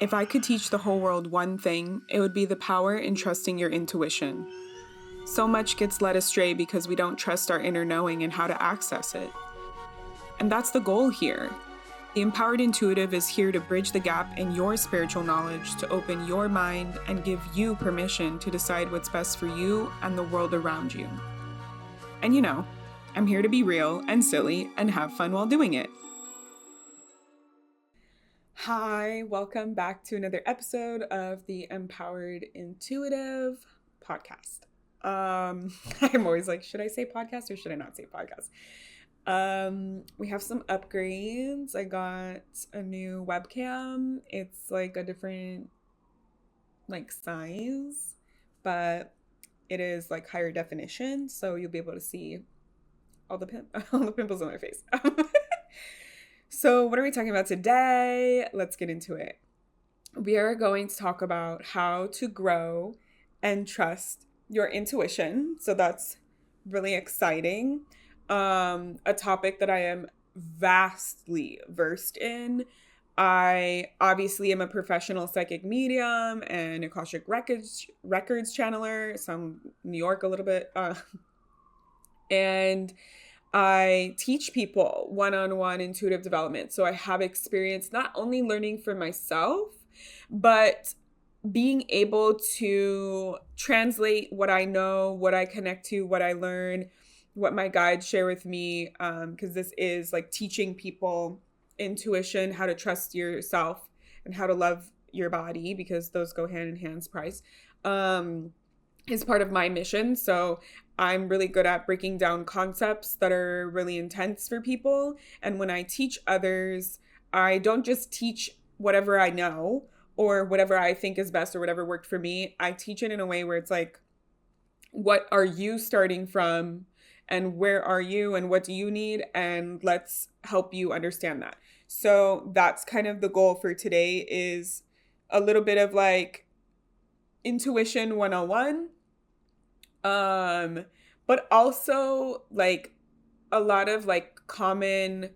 If I could teach the whole world one thing, it would be the power in trusting your intuition. So much gets led astray because we don't trust our inner knowing and how to access it. And that's the goal here. The Empowered Intuitive is here to bridge the gap in your spiritual knowledge, to open your mind and give you permission to decide what's best for you and the world around you. And I'm here to be real and silly and have fun while doing it. Hi, welcome back to another episode of the Empowered Intuitive podcast. I'm always like, should I say podcast or should I not say podcast? We have some upgrades. I got a new webcam. It's like a different size, but it is like higher definition, so you'll be able to see all the pimples on my face. So what are we talking about today? Let's get into it. We are going to talk about how to grow and trust your intuition. So that's really exciting. A topic that I am vastly versed in. I obviously am a professional psychic medium and Akashic Records channeler. So I'm New York a little bit. And I teach people one-on-one intuitive development. So I have experience not only learning for myself, but being able to translate what I know, what I connect to, what I learn, what my guides share with me, because this is like teaching people intuition, how to trust yourself and how to love your body, because those go hand in hand, surprise, is part of my mission. So I'm really good at breaking down concepts that are really intense for people. And when I teach others, I don't just teach whatever I know or whatever I think is best or whatever worked for me. I teach it in a way where it's like, what are you starting from? And where are you and what do you need? And let's help you understand that. So that's kind of the goal for today, is a little bit of like intuition 101. But also like a lot of like common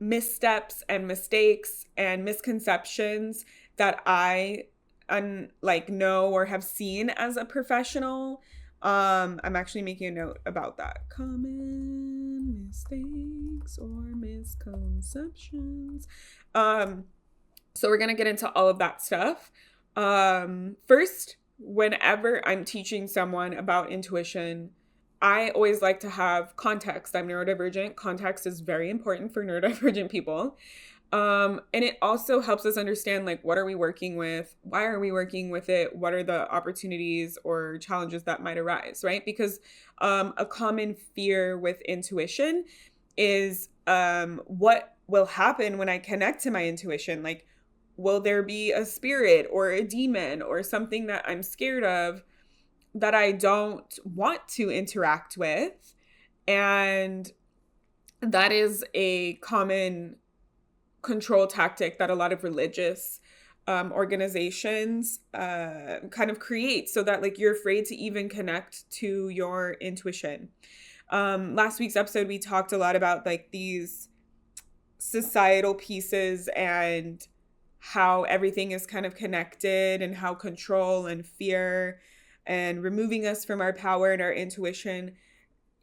missteps and mistakes and misconceptions that I know or have seen as a professional. I'm actually making a note about that. Common mistakes or misconceptions. So we're gonna get into all of that stuff. First, whenever I'm teaching someone about intuition, I always like to have context. I'm neurodivergent. Context is very important for neurodivergent people. And it also helps us understand, like, what are we working with? Why are we working with it? What are the opportunities or challenges that might arise, right? Because a common fear with intuition is what will happen when I connect to my intuition? Like, will there be a spirit or a demon or something that I'm scared of that I don't want to interact with? And that is a common control tactic that a lot of religious organizations kind of create, so that like you're afraid to even connect to your intuition. Last week's episode, we talked a lot about like these societal pieces and how everything is kind of connected, and how control and fear and removing us from our power and our intuition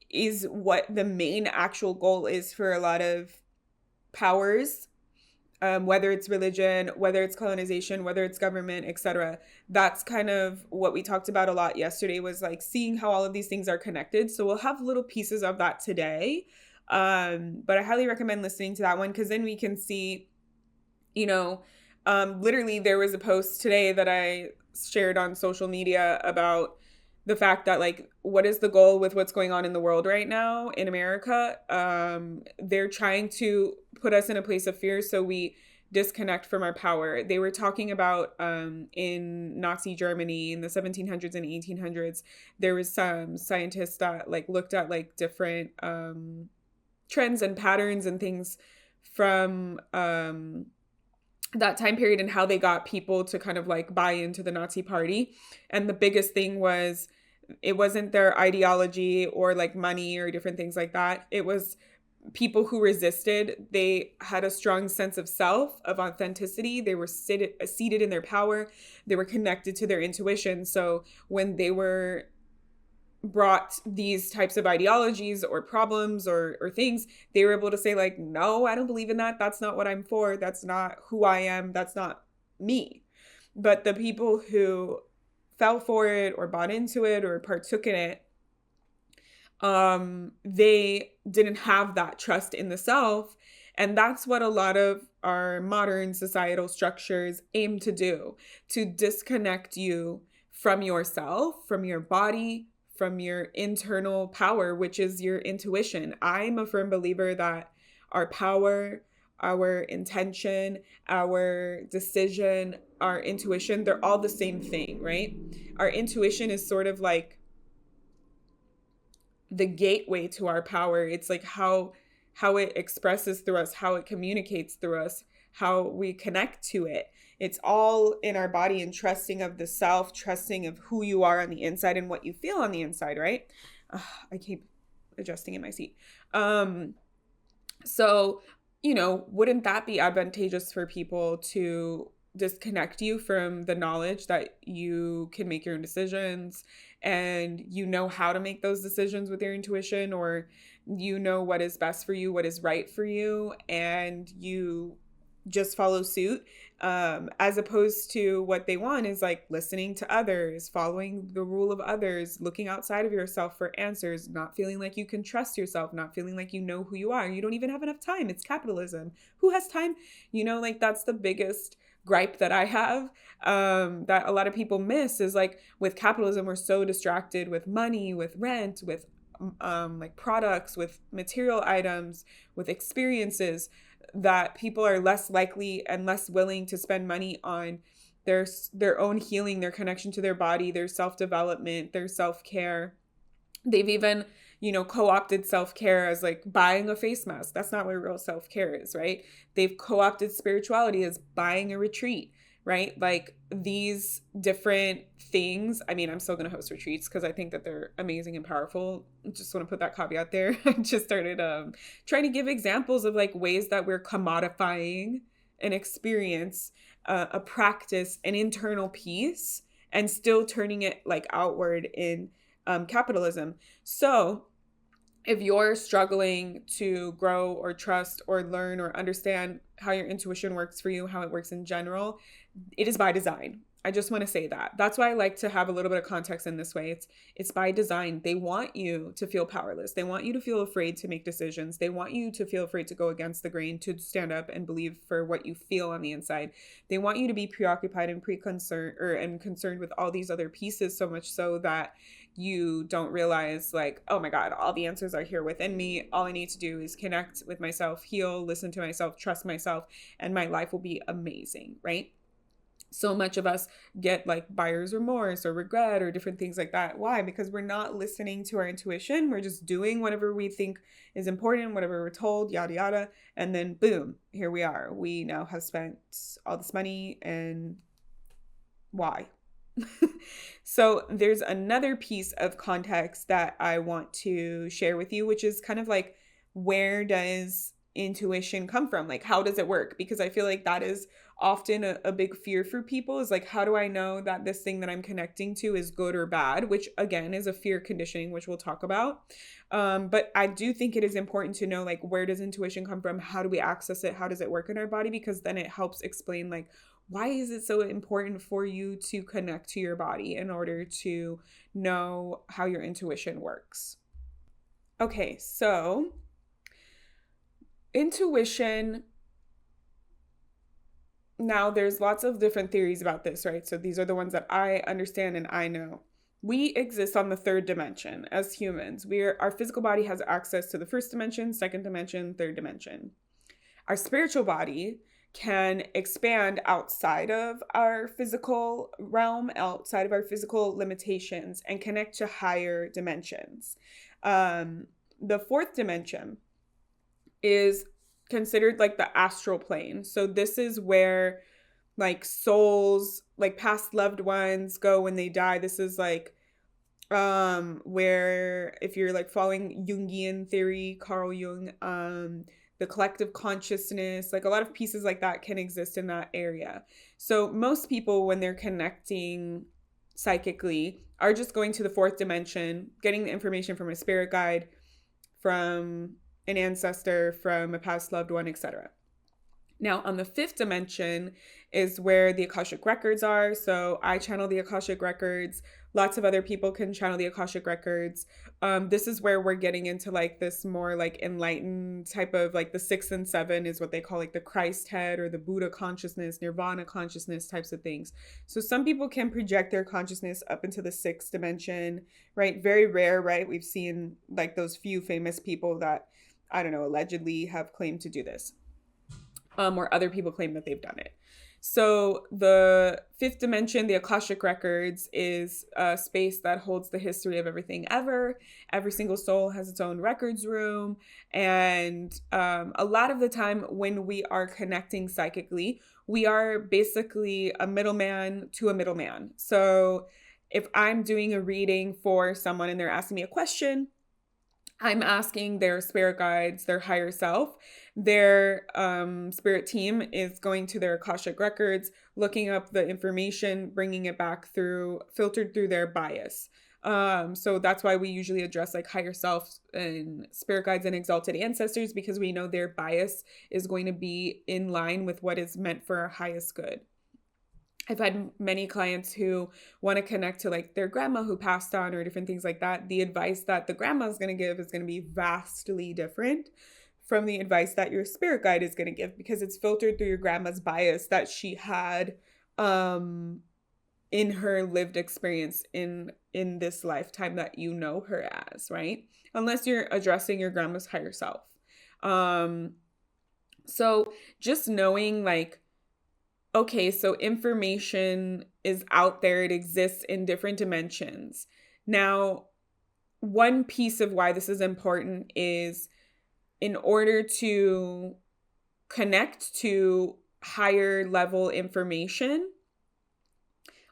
is what the main actual goal is for a lot of powers, whether it's religion, whether it's colonization, whether it's government, etc. That's kind of what we talked about a lot yesterday, was like seeing how all of these things are connected. So we'll have little pieces of that today. But I highly recommend listening to that one, because then we can see, literally there was a post today that I shared on social media about the fact that like, what is the goal with what's going on in the world right now in America? They're trying to put us in a place of fear so we disconnect from our power. They were talking about in Nazi Germany in the 1700s and 1800s, there was some scientists that like looked at like different trends and patterns and things from that time period and how they got people to kind of like buy into the Nazi party. And the biggest thing was, it wasn't their ideology or like money or different things like that. It was people who resisted, they had a strong sense of self, of authenticity. They were seated in their power. They were connected to their intuition. So when they were brought these types of ideologies or problems or things, they were able to say like, no, I don't believe in that. That's not what I'm for. That's not who I am. That's not me. But the people who fell for it or bought into it or partook in it, they didn't have that trust in the self. And that's what a lot of our modern societal structures aim to do, to disconnect you from yourself, from your body, from your internal power, which is your intuition. I'm a firm believer that our power, our intention, our decision, our intuition, they're all the same thing, right? Our intuition is sort of like the gateway to our power. It's like how it expresses through us, how it communicates through us, how we connect to it. It's all in our body, and trusting of the self, trusting of who you are on the inside and what you feel on the inside, right? I keep adjusting in my seat. So, wouldn't that be advantageous for people to disconnect you from the knowledge that you can make your own decisions, and you know how to make those decisions with your intuition, or you know what is best for you, what is right for you, and you just follow suit, as opposed to what they want is like listening to others, following the rule of others, looking outside of yourself for answers, not feeling like you can trust yourself, not feeling like you know who you are. You don't even have enough time. It's capitalism. Who has time? Like that's the biggest gripe that I have, that a lot of people miss, is like with capitalism, we're so distracted with money, with rent, with like products, with material items, with experiences, that people are less likely and less willing to spend money on their own healing, their connection to their body, their self-development, their self-care. They've even, co-opted self-care as like buying a face mask. That's not what real self-care is, right? They've co-opted spirituality as buying a retreat, right? Like these different things. I mean, I'm still going to host retreats because I think that they're amazing and powerful. Just want to put that caveat there. I just started trying to give examples of like ways that we're commodifying an experience, a practice, an internal piece, and still turning it like outward in capitalism. So if you're struggling to grow or trust or learn or understand how your intuition works for you, how it works in general, it is by design. I just want to say that. That's why I like to have a little bit of context in this way. It's by design. They want you to feel powerless. They want you to feel afraid to make decisions. They want you to feel afraid to go against the grain, to stand up and believe for what you feel on the inside. They want you to be preoccupied and concerned with all these other pieces, so much so that you don't realize like, oh my God, all the answers are here within me. All I need to do is connect with myself, heal, listen to myself, trust myself, and my life will be amazing, right? So much of us get like buyer's remorse or regret or different things like that. Why? Because we're not listening to our intuition. We're just doing whatever we think is important, whatever we're told, yada, yada. And then boom, here we are. We now have spent all this money, and why? So there's another piece of context that I want to share with you, which is kind of like, where does intuition come from? Like, how does it work? Because I feel like that is often a big fear for people, is like, how do I know that this thing that I'm connecting to is good or bad? Which again is a fear conditioning, which we'll talk about. But I do think it is important to know, like, where does intuition come from? How do we access it? How does it work in our body? Because then it helps explain like, why is it so important for you to connect to your body in order to know how your intuition works? Okay, so intuition, now there's lots of different theories about this, right? So these are the ones that I understand and I know. We exist on the third dimension as humans. Our physical body has access to the first dimension, second dimension, third dimension. Our spiritual body can expand outside of our physical realm, outside of our physical limitations, and connect to higher dimensions. The fourth dimension is considered like the astral plane. So this is where like souls, like past loved ones, go when they die. This is like where if you're like following Jungian theory, Carl Jung, the collective consciousness, like a lot of pieces like that can exist in that area. So most people, when they're connecting psychically, are just going to the fourth dimension, getting the information from a spirit guide, from an ancestor, from a past loved one, etc. Now, on the fifth dimension is where the Akashic Records are. So I channel the Akashic Records. Lots of other people can channel the Akashic Records. This is where we're getting into like this more like enlightened type of like the six and seven is what they call like the Christ head or the Buddha consciousness, Nirvana consciousness types of things. So some people can project their consciousness up into the sixth dimension, right? Very rare, right? We've seen like those few famous people that, I don't know, allegedly have claimed to do this. Or other people claim that they've done it. So the fifth dimension, the Akashic Records, is a space that holds the history of everything ever. Every single soul has its own records room. And a lot of the time when we are connecting psychically, we are basically a middleman to a middleman. So if I'm doing a reading for someone and they're asking me a question, I'm asking their spirit guides, their higher self. Their spirit team is going to their Akashic Records, looking up the information, bringing it back through, filtered through their bias. So that's why we usually address like higher self and spirit guides and exalted ancestors, because we know their bias is going to be in line with what is meant for our highest good. I've had many clients who want to connect to like their grandma who passed on or different things like that. The advice that the grandma is going to give is going to be vastly different from the advice that your spirit guide is going to give, because it's filtered through your grandma's bias that she had in her lived experience in this lifetime that you know her as, right? Unless you're addressing your grandma's higher self. So just knowing like, okay, so information is out there. It exists in different dimensions. Now, one piece of why this is important is in order to connect to higher level information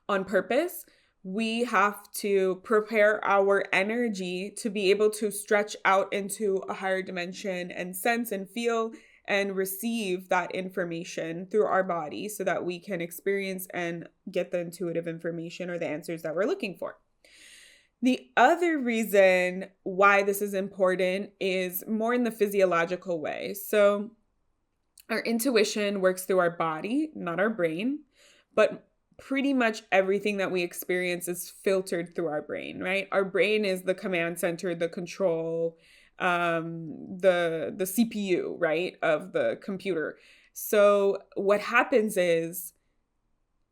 on purpose, we have to prepare our energy to be able to stretch out into a higher dimension and sense and feel and receive that information through our body so that we can experience and get the intuitive information or the answers that we're looking for. The other reason why this is important is more in the physiological way. So our intuition works through our body, not our brain, but pretty much everything that we experience is filtered through our brain, right? Our brain is the command center, the control, the CPU, right, of the computer. So what happens is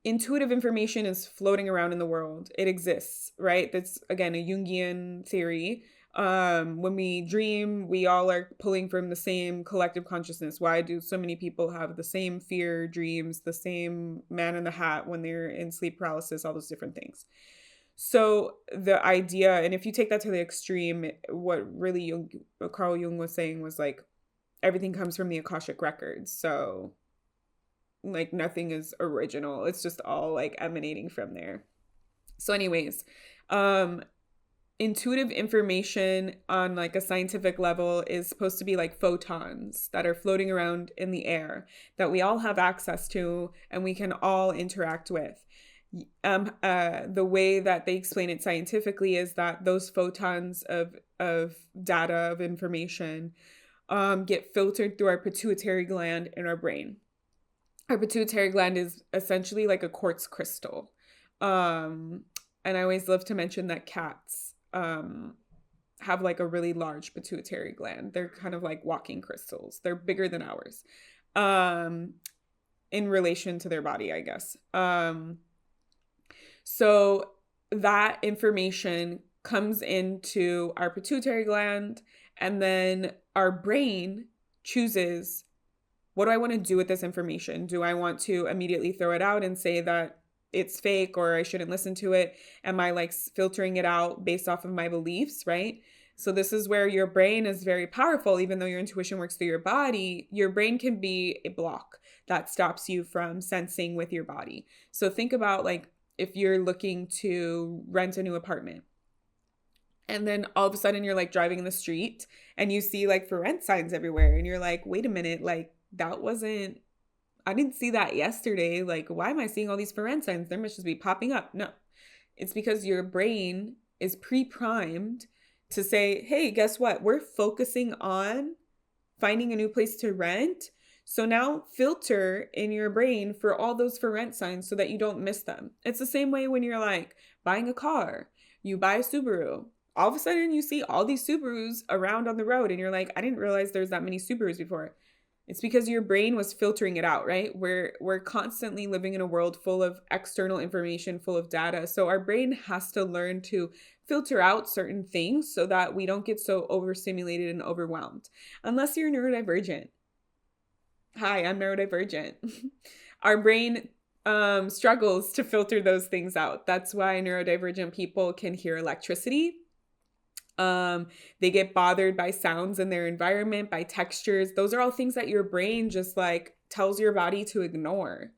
intuitive information is floating around in the world. It exists, right? That's again a Jungian theory. When we dream, we all are pulling from the same collective consciousness. Why do so many people have the same fear dreams, the same man in the hat when they're in sleep paralysis, all those different things? So the idea, and if you take that to the extreme, what really Carl Jung was saying was like, everything comes from the Akashic Records. So like nothing is original. It's just all like emanating from there. So anyways, intuitive information on like a scientific level is supposed to be like photons that are floating around in the air that we all have access to and we can all interact with. The way that they explain it scientifically is that those photons of data, of information, get filtered through our pituitary gland in our brain. Our pituitary gland is essentially like a quartz crystal. And I always love to mention that cats have like a really large pituitary gland. They're kind of like walking crystals. They're bigger than ours in relation to their body, I guess. So that information comes into our pituitary gland, and then our brain chooses, what do I want to do with this information? Do I want to immediately throw it out and say that it's fake or I shouldn't listen to it? Am I like filtering it out based off of my beliefs, right? So this is where your brain is very powerful. Even though your intuition works through your body, your brain can be a block that stops you from sensing with your body. So think about like if you're looking to rent a new apartment And then all of a sudden you're like driving in the street and you see like for rent signs everywhere. And you're like, wait a minute, like that wasn't, I didn't see that yesterday. Like, why am I seeing all these for rent signs? They must just be popping up. No, it's because your brain is pre-primed to say, hey, guess what? We're focusing on finding a new place to rent. So now filter in your brain for all those for rent signs so that you don't miss them. It's the same way when you're like buying a car, you buy a Subaru. All of a sudden you see all these Subarus around on the road and you're like, I didn't realize there's that many Subarus before. It's because your brain was filtering it out, right? We're constantly living in a world full of external information, full of data. So our brain has to learn to filter out certain things so that we don't get so overstimulated and overwhelmed. Unless you're neurodivergent. Hi, I'm neurodivergent. Our brain struggles to filter those things out. That's why neurodivergent people can hear electricity. They get bothered by sounds in their environment, by textures. Those are all things that your brain just like tells your body to ignore.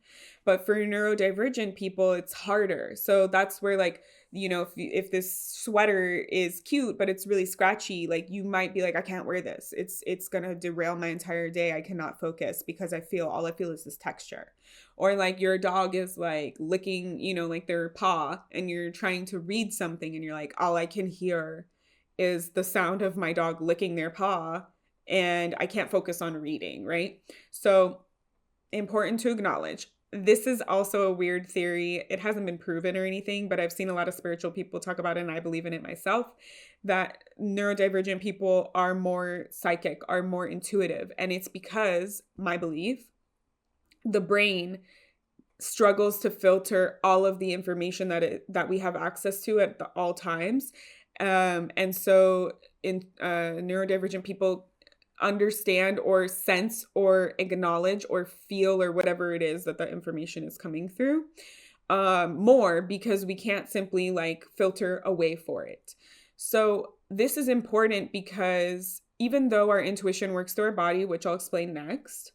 But for neurodivergent people, it's harder. So that's where like, you know, if this sweater is cute, but it's really scratchy, like you might be like, I can't wear this. It's going to derail my entire day. I cannot focus because all I feel is this texture. Or like your dog is like licking, you know, like their paw and you're trying to read something and you're like, all I can hear is the sound of my dog licking their paw and I can't focus on reading, right? So important to acknowledge. This is also a weird theory. It hasn't been proven or anything, but I've seen a lot of spiritual people talk about it and I believe in it myself, that neurodivergent people are more psychic, are more intuitive. And it's because, my belief, the brain struggles to filter all of the information that we have access to at all times. And so in neurodivergent people understand or sense or acknowledge or feel or whatever it is that the information is coming through more because we can't simply like filter away for it. So this is important because even though our intuition works through our body, which I'll explain next,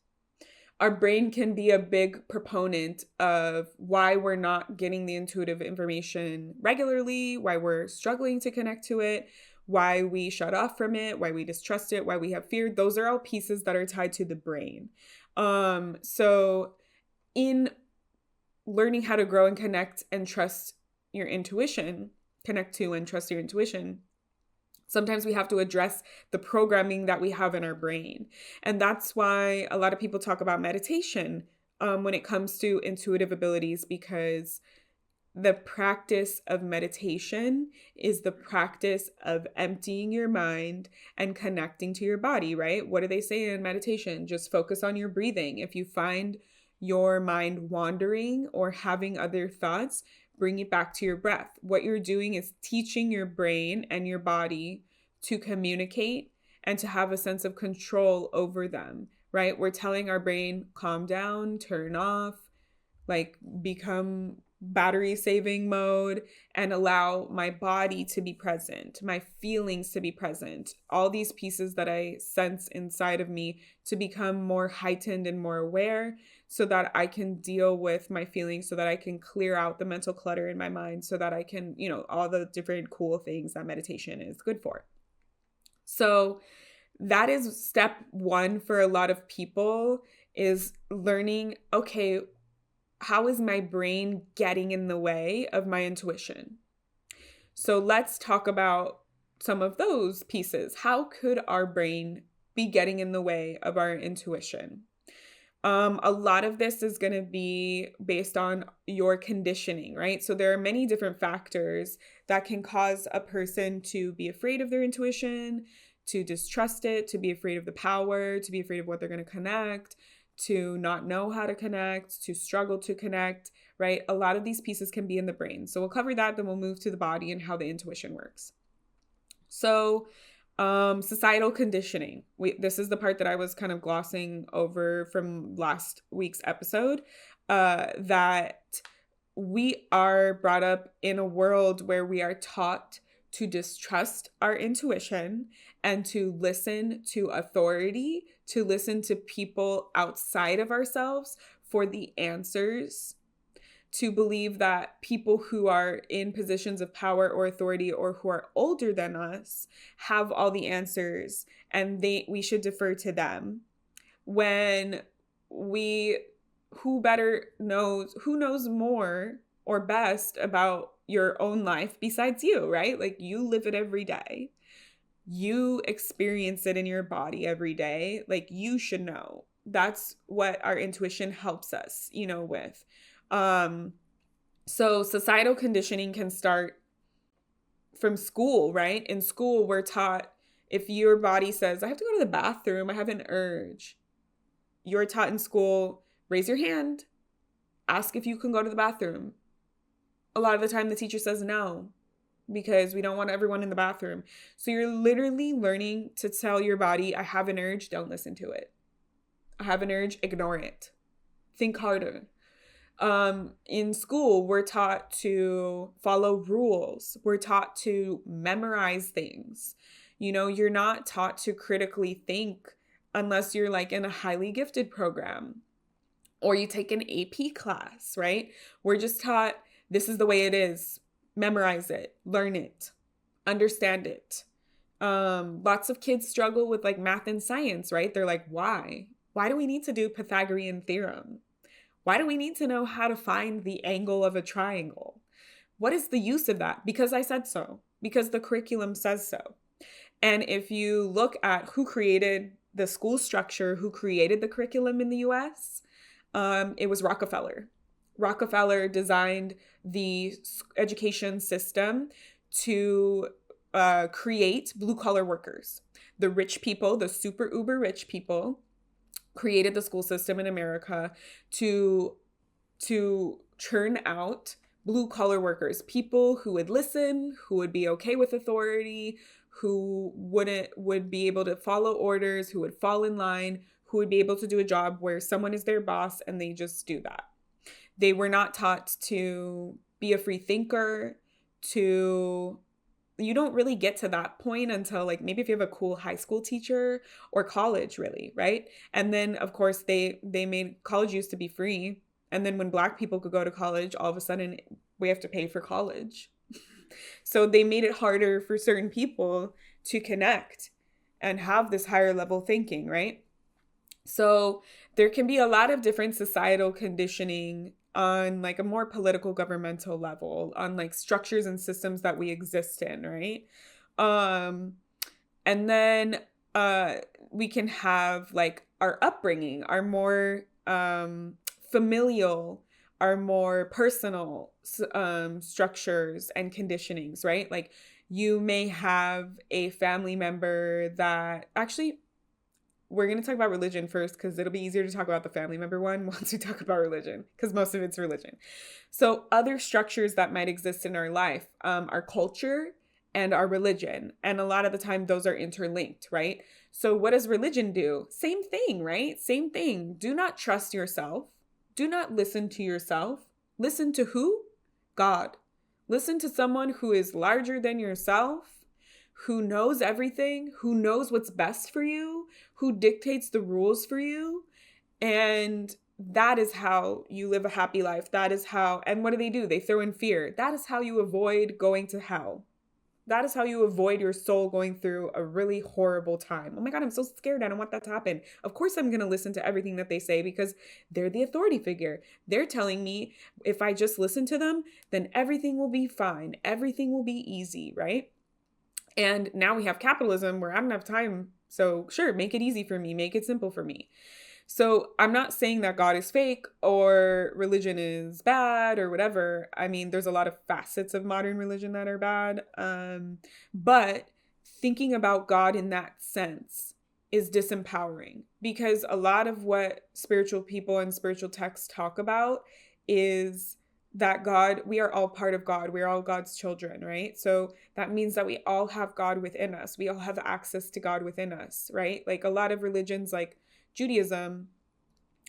our brain can be a big proponent of why we're not getting the intuitive information regularly, why we're struggling to connect to it, why we shut off from it, why we distrust it, why we have fear. Those are all pieces that are tied to the brain. So in learning how to grow and connect and trust your intuition, connect to and trust your intuition, sometimes we have to address the programming that we have in our brain. And that's why a lot of people talk about meditation when it comes to intuitive abilities, because the practice of meditation is the practice of emptying your mind and connecting to your body, right? What do they say in meditation? Just focus on your breathing. If you find your mind wandering or having other thoughts, bring it back to your breath. What you're doing is teaching your brain and your body to communicate and to have a sense of control over them, right? We're telling our brain, calm down, turn off, like become battery saving mode and allow my body to be present, my feelings to be present, all these pieces that I sense inside of me to become more heightened and more aware so that I can deal with my feelings, so that I can clear out the mental clutter in my mind, so that I can, you know, all the different cool things that meditation is good for. So that is step one for a lot of people, is learning, okay, how is my brain getting in the way of my intuition? So let's talk about some of those pieces. How could our brain be getting in the way of our intuition? A lot of this is going to be based on your conditioning, right? So there are many different factors that can cause a person to be afraid of their intuition, to distrust it, to be afraid of the power, to be afraid of what they're going to connect, to not know how to connect, to struggle to connect, right? A lot of these pieces can be in the brain. So we'll cover that, then we'll move to the body and how the intuition works. So societal conditioning. This is the part that I was kind of glossing over from last week's episode, that we are brought up in a world where we are taught to distrust our intuition and to listen to authority, to listen to people outside of ourselves for the answers. to believe that people who are in positions of power or authority or who are older than us have all the answers and we should defer to them, when we who knows more or best about your own life besides you, right? Like, you live it every day. You experience it in your body every day. Like, you should know. That's what our intuition helps us, with. So societal conditioning can start from school, right? In school, we're taught, if your body says, I have to go to the bathroom, I have an urge, you're taught in school, raise your hand, ask if you can go to the bathroom. A lot of the time the teacher says no, because we don't want everyone in the bathroom. So you're literally learning to tell your body, I have an urge, don't listen to it. I have an urge, ignore it. Think harder. In school, we're taught to follow rules. We're taught to memorize things. You're not taught to critically think unless you're like in a highly gifted program or you take an AP class, right? We're just taught, this is the way it is. Memorize it, learn it, understand it. Lots of kids struggle with like math and science, right? They're like, why? Why do we need to do Pythagorean theorem? Why do we need to know how to find the angle of a triangle? What is the use of that? Because I said so. Because the curriculum says so. And if you look at who created the school structure, who created the curriculum in the US, it was Rockefeller. Rockefeller designed the education system to create blue-collar workers. The rich people, the super uber rich people, created the school system in America to churn out blue-collar workers, people who would listen, who would be okay with authority, who would be able to follow orders, who would fall in line, who would be able to do a job where someone is their boss and they just do that. They were not taught to be a free thinker, you don't really get to that point until like maybe if you have a cool high school teacher or college, really, right? And then of course they made college used to be free. And then when Black people could go to college, all of a sudden we have to pay for college. So they made it harder for certain people to connect and have this higher level thinking, right? So there can be a lot of different societal conditioning on like a more political governmental level, on like structures and systems that we exist in, right? And then we can have like our upbringing, our more familial, our more personal structures and conditionings, right? Like you may have a family member that actually, we're going to talk about religion first because it'll be easier to talk about the family member one once we talk about religion, because most of it's religion. So other structures that might exist in our life, our culture and our religion. And a lot of the time those are interlinked, right? So what does religion do? Same thing, right? Same thing. Do not trust yourself. Do not listen to yourself. Listen to who? God. Listen to someone who is larger than yourself, who knows everything, who knows what's best for you, who dictates the rules for you. And that is how you live a happy life. That is how, and what do? They throw in fear. That is how you avoid going to hell. That is how you avoid your soul going through a really horrible time. Oh my God, I'm so scared. I don't want that to happen. Of course, I'm going to listen to everything that they say because they're the authority figure. They're telling me if I just listen to them, then everything will be fine. Everything will be easy, right? And now we have capitalism where I don't have time. So sure, make it easy for me. Make it simple for me. So I'm not saying that God is fake or religion is bad or whatever. I mean, there's a lot of facets of modern religion that are bad. But thinking about God in that sense is disempowering, because a lot of what spiritual people and spiritual texts talk about is that God, we are all part of God. We're all God's children, right? So that means that we all have God within us. We all have access to God within us, right? Like a lot of religions, like Judaism,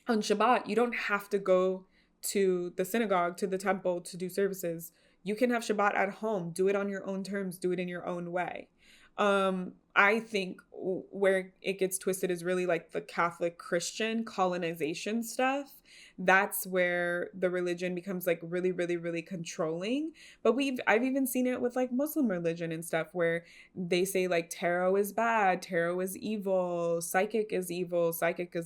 on Shabbat, you don't have to go to the synagogue, to the temple to do services. You can have Shabbat at home. Do it on your own terms. Do it in your own way. I think where it gets twisted is really like the Catholic Christian colonization stuff that's where the religion becomes like really, really, really controlling. But I've even seen it with like Muslim religion and stuff, where they say like tarot is bad, tarot is evil, psychic is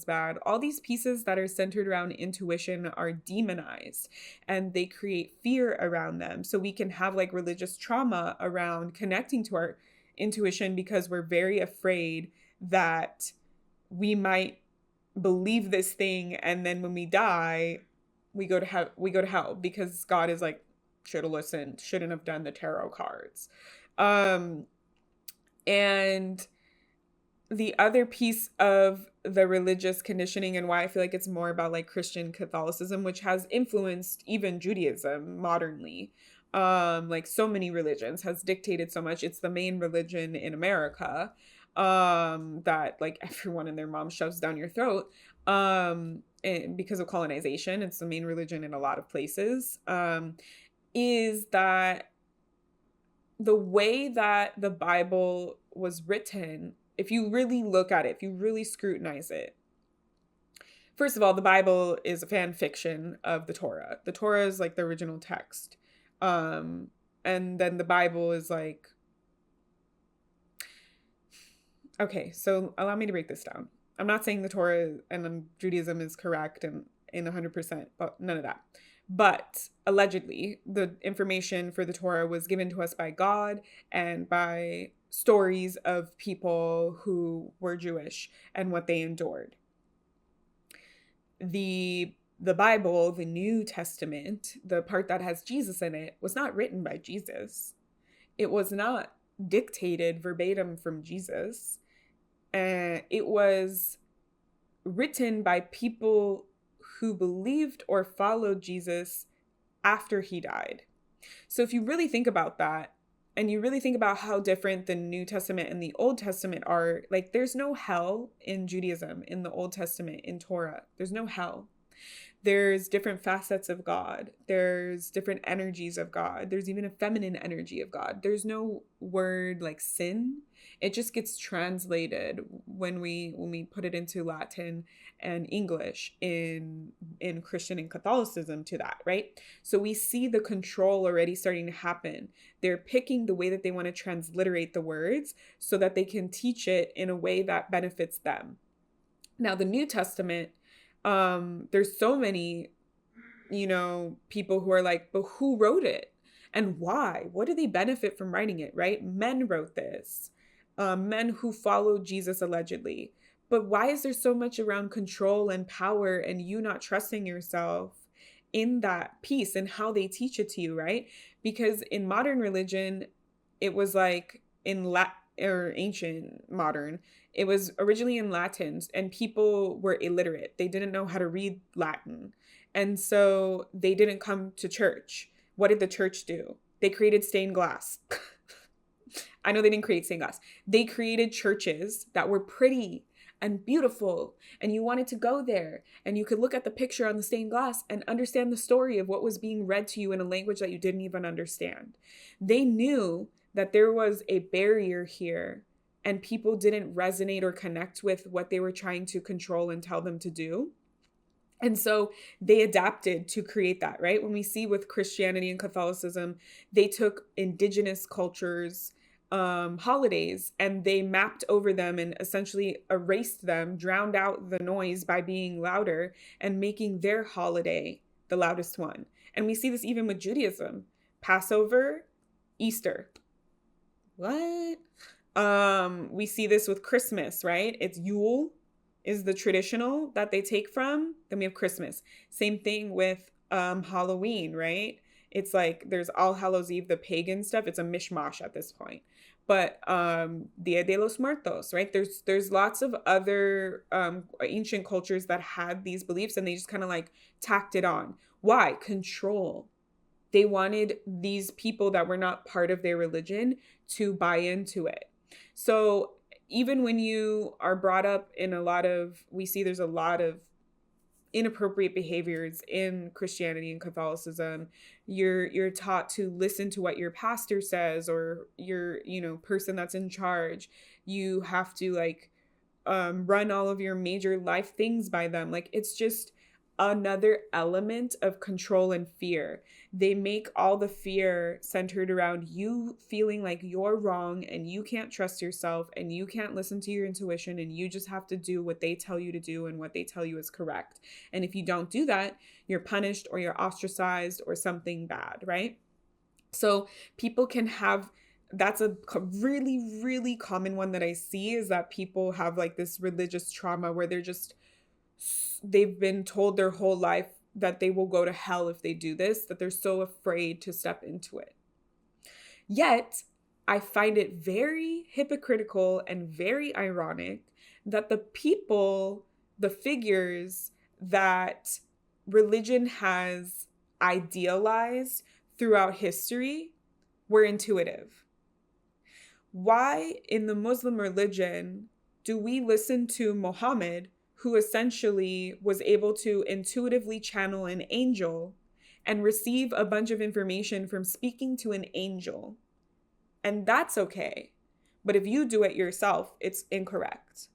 bad. All these pieces that are centered around intuition are demonized, and they create fear around them. So we can have like religious trauma around connecting to our intuition because we're very afraid that we might believe this thing, and then when we die, we go to hell because God is like, should have listened, shouldn't have done the tarot cards. And the other piece of the religious conditioning, and why I feel like it's more about like Christian Catholicism, which has influenced even Judaism modernly, like so many religions, has dictated so much. It's the main religion in America, that like everyone and their mom shoves down your throat, and because of colonization. It's the main religion in a lot of places. Is that the way that the Bible was written? If you really look at it, if you really scrutinize it, first of all, the Bible is a fan fiction of the Torah. The Torah is like the original text. And then the Bible is like, okay, so allow me to break this down. I'm not saying the Torah and Judaism is correct and in 100%, but none of that. But allegedly, the information for the Torah was given to us by God and by stories of people who were Jewish and what they endured. The Bible, the New Testament, the part that has Jesus in it, was not written by Jesus. It was not dictated verbatim from Jesus. It was written by people who believed or followed Jesus after he died. So if you really think about that, and you really think about how different the New Testament and the Old Testament are, like there's no hell in Judaism, in the Old Testament, in Torah. There's no hell. There's different facets of God. There's different energies of God. There's even a feminine energy of God. There's no word like sin. It just gets translated when we put it into Latin and English in Christian and Catholicism to that, right? So we see the control already starting to happen. They're picking the way that they want to transliterate the words so that they can teach it in a way that benefits them. Now, the New Testament, there's so many, people who are like, but who wrote it and why? What do they benefit from writing it, right? Men wrote this, men who followed Jesus allegedly. But why is there so much around control and power and you not trusting yourself in that piece and how they teach it to you, right? Because in modern religion, it was like or ancient modern, it was originally in Latin, and people were illiterate. They didn't know how to read Latin. And so they didn't come to church. What did the church do? They created stained glass. I know they didn't create stained glass. They created churches that were pretty and beautiful, and you wanted to go there, and you could look at the picture on the stained glass and understand the story of what was being read to you in a language that you didn't even understand. They knew that there was a barrier here, and people didn't resonate or connect with what they were trying to control and tell them to do. And so they adapted to create that, right? When we see with Christianity and Catholicism, they took indigenous cultures, holidays, and they mapped over them and essentially erased them, drowned out the noise by being louder and making their holiday the loudest one. And we see this even with Judaism. Passover, Easter. What? We see this with Christmas, right? It's Yule is the traditional that they take from. Then we have Christmas. Same thing with Halloween, right? It's like there's All Hallows Eve, the pagan stuff. It's a mishmash at this point. But Dia de los Muertos, right? There's lots of other ancient cultures that had these beliefs, and they just kind of like tacked it on. Why? Control. They wanted these people that were not part of their religion to buy into it. So even when you are brought up in we see there's a lot of inappropriate behaviors in Christianity and Catholicism. You're taught to listen to what your pastor says, or your, person that's in charge. You have to run all of your major life things by them. Like, it's just another element of control and fear. They make all the fear centered around you feeling like you're wrong and you can't trust yourself and you can't listen to your intuition and you just have to do what they tell you to do and what they tell you is correct. And if you don't do that, you're punished or you're ostracized or something bad, right? So people can have, that's a really, really common one that I see, is that people have like this religious trauma where they've been told their whole life that they will go to hell if they do this, that they're so afraid to step into it. Yet, I find it very hypocritical and very ironic that the figures that religion has idealized throughout history were intuitive. Why in the Muslim religion do we listen to Muhammad, who essentially was able to intuitively channel an angel and receive a bunch of information from speaking to an angel? And that's okay. But if you do it yourself, it's incorrect.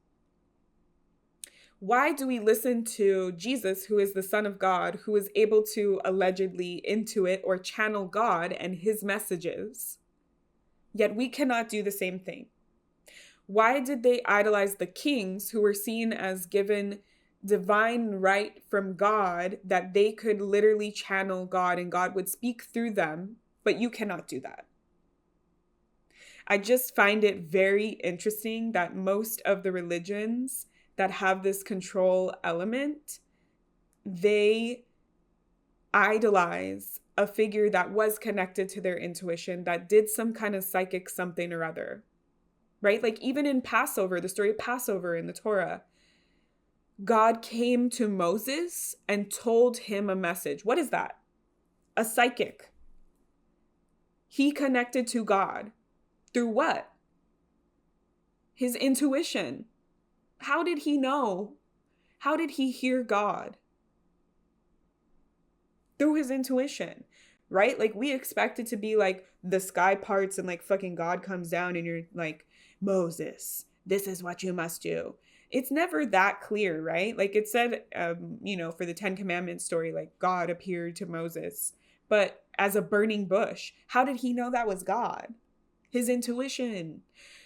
Why do we listen to Jesus, who is the Son of God, who is able to allegedly intuit or channel God and his messages, yet we cannot do the same thing? Why did they idolize the kings who were seen as given divine right from God, that they could literally channel God and God would speak through them, but you cannot do that? I just find it very interesting that most of the religions that have this control element, they idolize a figure that was connected to their intuition, that did some kind of psychic something or other, right? Like even in Passover, the story of Passover in the Torah, God came to Moses and told him a message. What is that? A psychic. He connected to God. Through what? His intuition. How did he know? How did he hear God? Through his intuition, right? Like we expect it to be like the sky parts and like fucking God comes down and you're like, Moses, this is what you must do. It's never that clear, right? Like it said, for the 10 Commandments story, like God appeared to Moses, but as a burning bush. How did he know that was God? His intuition.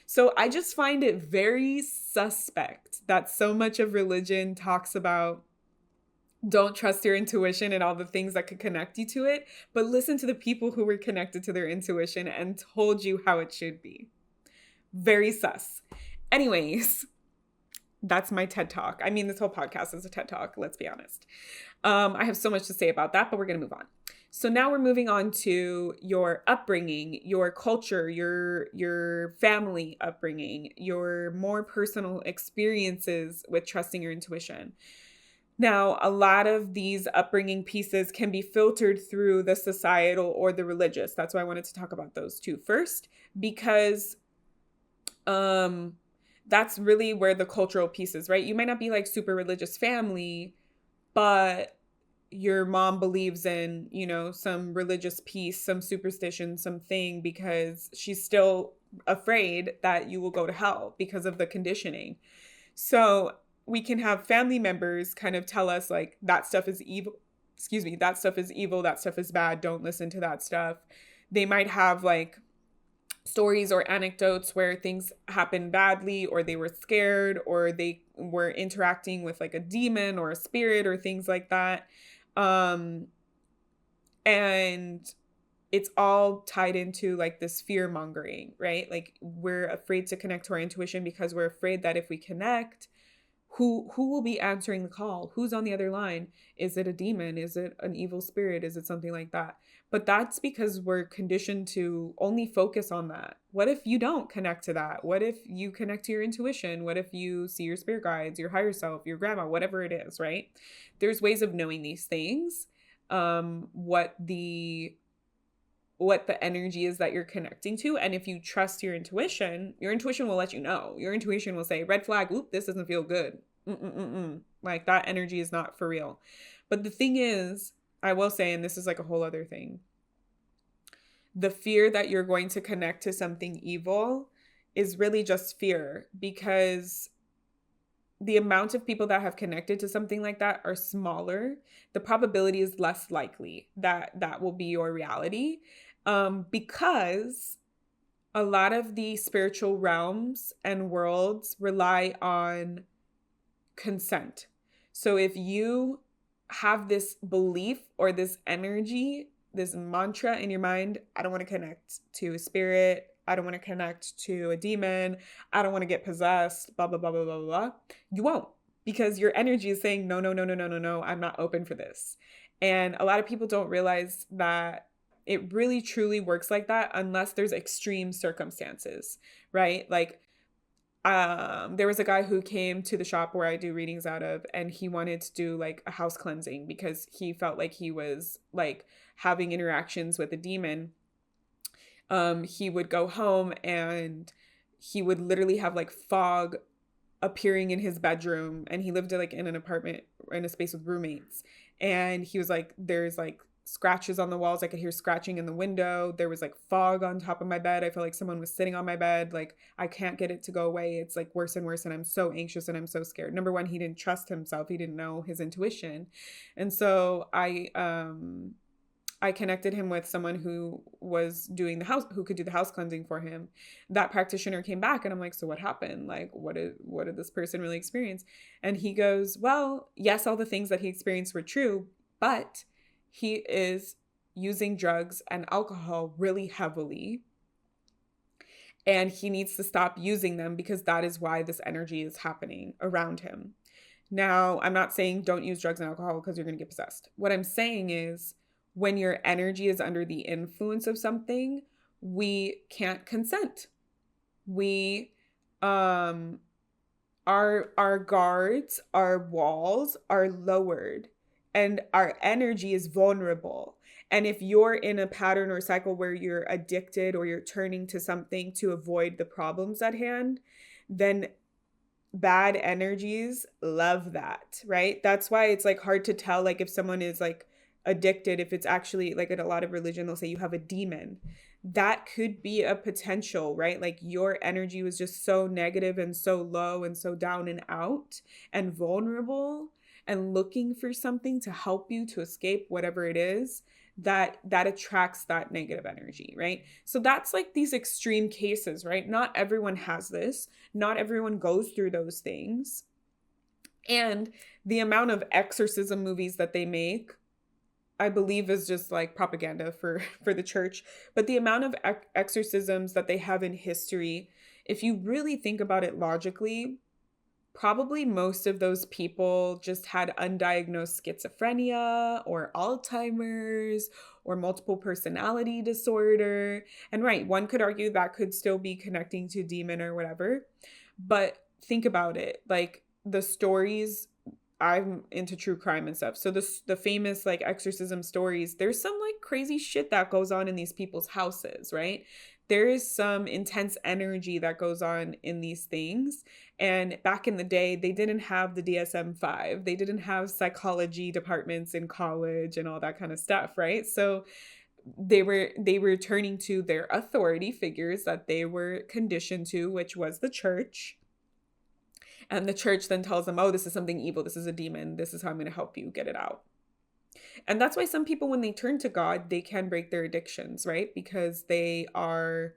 So I just find it very suspect that so much of religion talks about don't trust your intuition and all the things that could connect you to it, but listen to the people who were connected to their intuition and told you how it should be. Very sus. Anyways, that's my TED Talk. I mean, this whole podcast is a TED Talk, let's be honest. I have so much to say about that, but we're going to move on. So now we're moving on to your upbringing, your culture, your family upbringing, your more personal experiences with trusting your intuition. Now, a lot of these upbringing pieces can be filtered through the societal or the religious. That's why I wanted to talk about those two first, because that's really where the cultural piece is, right? You might not be like super religious family, but your mom believes in, some religious piece, some superstition, something, because she's still afraid that you will go to hell because of the conditioning. So we can have family members kind of tell us like, that stuff is evil. That stuff is evil. That stuff is bad. Don't listen to that stuff. They might have like stories or anecdotes where things happened badly, or they were scared, or they were interacting with like a demon or a spirit or things like that. And it's all tied into like this fear mongering, right? Like we're afraid to connect to our intuition because we're afraid that if we connect, who will be answering the call? Who's on the other line? Is it a demon? Is it an evil spirit? Is it something like that? But that's because we're conditioned to only focus on that. What if you don't connect to that? What if you connect to your intuition? What if you see your spirit guides, your higher self, your grandma, whatever it is, right? There's ways of knowing these things. What the energy is that you're connecting to. And if you trust your intuition will let you know. Your intuition will say, red flag, oop, this doesn't feel good. Like that energy is not for real. But the thing is, I will say, and this is like a whole other thing, the fear that you're going to connect to something evil is really just fear, because the amount of people that have connected to something like that are smaller. The probability is less likely that that will be your reality, because a lot of the spiritual realms and worlds rely on consent. So if you have this belief or this energy, this mantra in your mind, I don't want to connect to a spirit, I don't want to connect to a demon, I don't want to get possessed, blah, blah, blah, blah, blah, blah, you won't, because your energy is saying, no, no, no, no, no, no, no, I'm not open for this. And a lot of people don't realize that it really truly works like that unless there's extreme circumstances, right? Like, there was a guy who came to the shop where I do readings out of, and he wanted to do like a house cleansing because he felt like he was like having interactions with a demon. He would go home and he would literally have like fog appearing in his bedroom, and he lived like in an apartment in a space with roommates, and he was like, there's like scratches on the walls, I could hear scratching in the window, there was like fog on top of my bed, I felt like someone was sitting on my bed, like I can't get it to go away, it's like worse and worse, and I'm so anxious and I'm so scared. Number one, he didn't trust himself, he didn't know his intuition. And so I connected him with someone who was doing the house, who could do the house cleansing for him. That practitioner came back and I'm like, so what happened? Like, what did this person really experience? And he goes, well, yes, all the things that he experienced were true, but he is using drugs and alcohol really heavily. And he needs to stop using them because that is why this energy is happening around him. Now, I'm not saying don't use drugs and alcohol because you're going to get possessed. What I'm saying is, when your energy is under the influence of something, we can't consent. We, our guards, our walls are lowered, and our energy is vulnerable. And if you're in a pattern or cycle where you're addicted or you're turning to something to avoid the problems at hand, then bad energies love that, right? That's why it's like hard to tell, like if someone is like addicted, if it's actually like in a lot of religion, they'll say you have a demon. That could be a potential, right? Like your energy was just so negative and so low and so down and out and vulnerable and looking for something to help you to escape whatever it is that attracts that negative energy, right? So that's like these extreme cases, right? Not everyone has this. Not everyone goes through those things. And the amount of exorcism movies that they make, I believe, is just like propaganda for the church. But the amount of exorcisms that they have in history, if you really think about it logically, probably most of those people just had undiagnosed schizophrenia or Alzheimer's or multiple personality disorder. And right, one could argue that could still be connecting to demon or whatever. But think about it, like the stories, I'm into true crime and stuff. So the famous like exorcism stories, there's some like crazy shit that goes on in these people's houses, right? There is some intense energy that goes on in these things. And back in the day, they didn't have the DSM-5. They didn't have psychology departments in college and all that kind of stuff, right? So they were turning to their authority figures that they were conditioned to, which was the church. And the church then tells them, oh, this is something evil. This is a demon. This is how I'm going to help you get it out. And that's why some people, when they turn to God, they can break their addictions, right? Because they are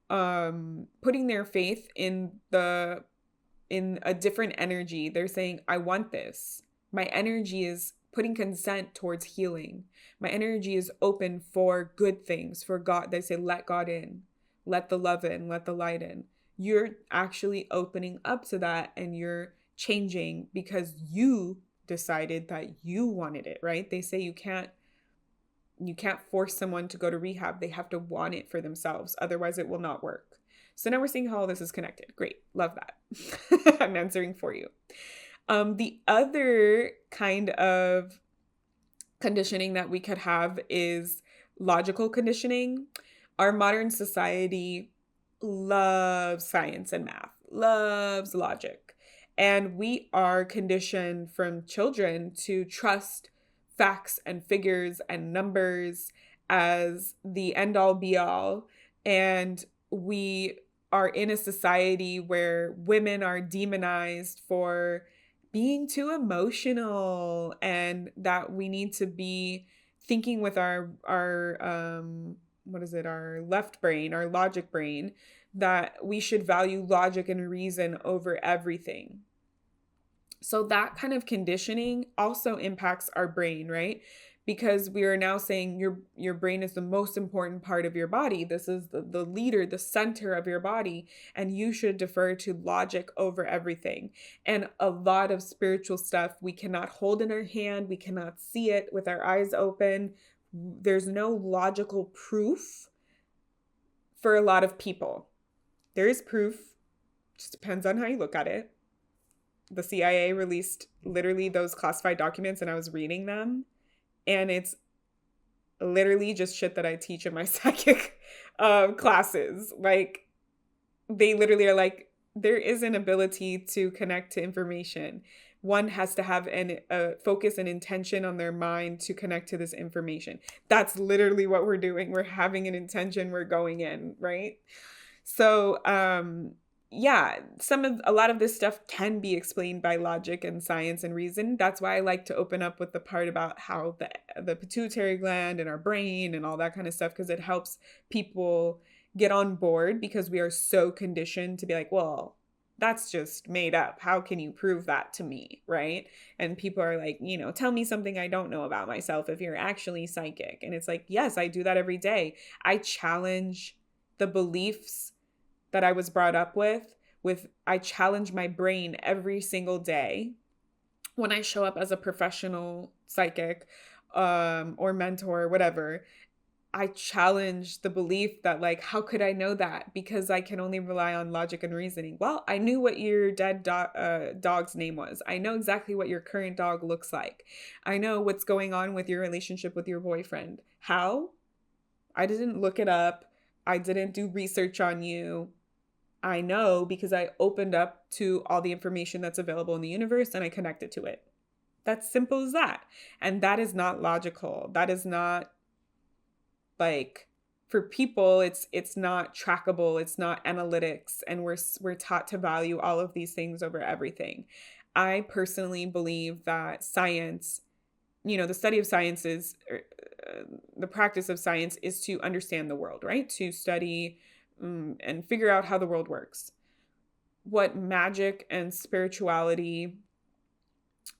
putting their faith in a different energy. They're saying, I want this. My energy is putting consent towards healing. My energy is open for good things, for God. They say, let God in, let the love in, let the light in. You're actually opening up to that, and you're changing because you decided that you wanted it, right? They say you can't force someone to go to rehab. They have to want it for themselves. Otherwise it will not work. So now we're seeing how all this is connected. Great. Love that. I'm answering for you. The other kind of conditioning that we could have is logical conditioning. Our modern society loves science and math, loves logic. And we are conditioned from children to trust facts and figures and numbers as the end all be all. And we are in a society where women are demonized for being too emotional, and that we need to be thinking with our what is it, our left brain, our logic brain, that we should value logic and reason over everything. So that kind of conditioning also impacts our brain, right? Because we are now saying your brain is the most important part of your body. This is the leader, the center of your body, and you should defer to logic over everything. And a lot of spiritual stuff we cannot hold in our hand, we cannot see it with our eyes open. There's no logical proof for a lot of people. There is proof, just depends on how you look at it. The CIA released literally those classified documents, and I was reading them, and it's literally just shit that I teach in my psychic classes. Like, they literally are like, there is an ability to connect to information. One has to have a focus and intention on their mind to connect to this information. That's literally what we're doing. We're having an intention, we're going in, right? So, yeah, a lot of this stuff can be explained by logic and science and reason. That's why I like to open up with the part about how the pituitary gland and our brain and all that kind of stuff, because it helps people get on board, because we are so conditioned to be like, well, that's just made up. How can you prove that to me, right? And people are like, tell me something I don't know about myself if you're actually psychic. And it's like, yes, I do that every day. I challenge the beliefs that I was brought up with I challenge my brain every single day when I show up as a professional psychic or mentor, whatever. I challenge the belief that, like, how could I know that? Because I can only rely on logic and reasoning. Well, I knew what your dead dog's name was. I know exactly what your current dog looks like. I know what's going on with your relationship with your boyfriend. How? I didn't look it up. I didn't do research on you. I know because I opened up to all the information that's available in the universe and I connected to it. That's simple as that. And that is not logical. That is not, like, for people, it's not trackable, it's not analytics, and we're taught to value all of these things over everything. I personally believe that science, the study of science is, the practice of science is to understand the world, right? To study and figure out how the world works. What magic and spirituality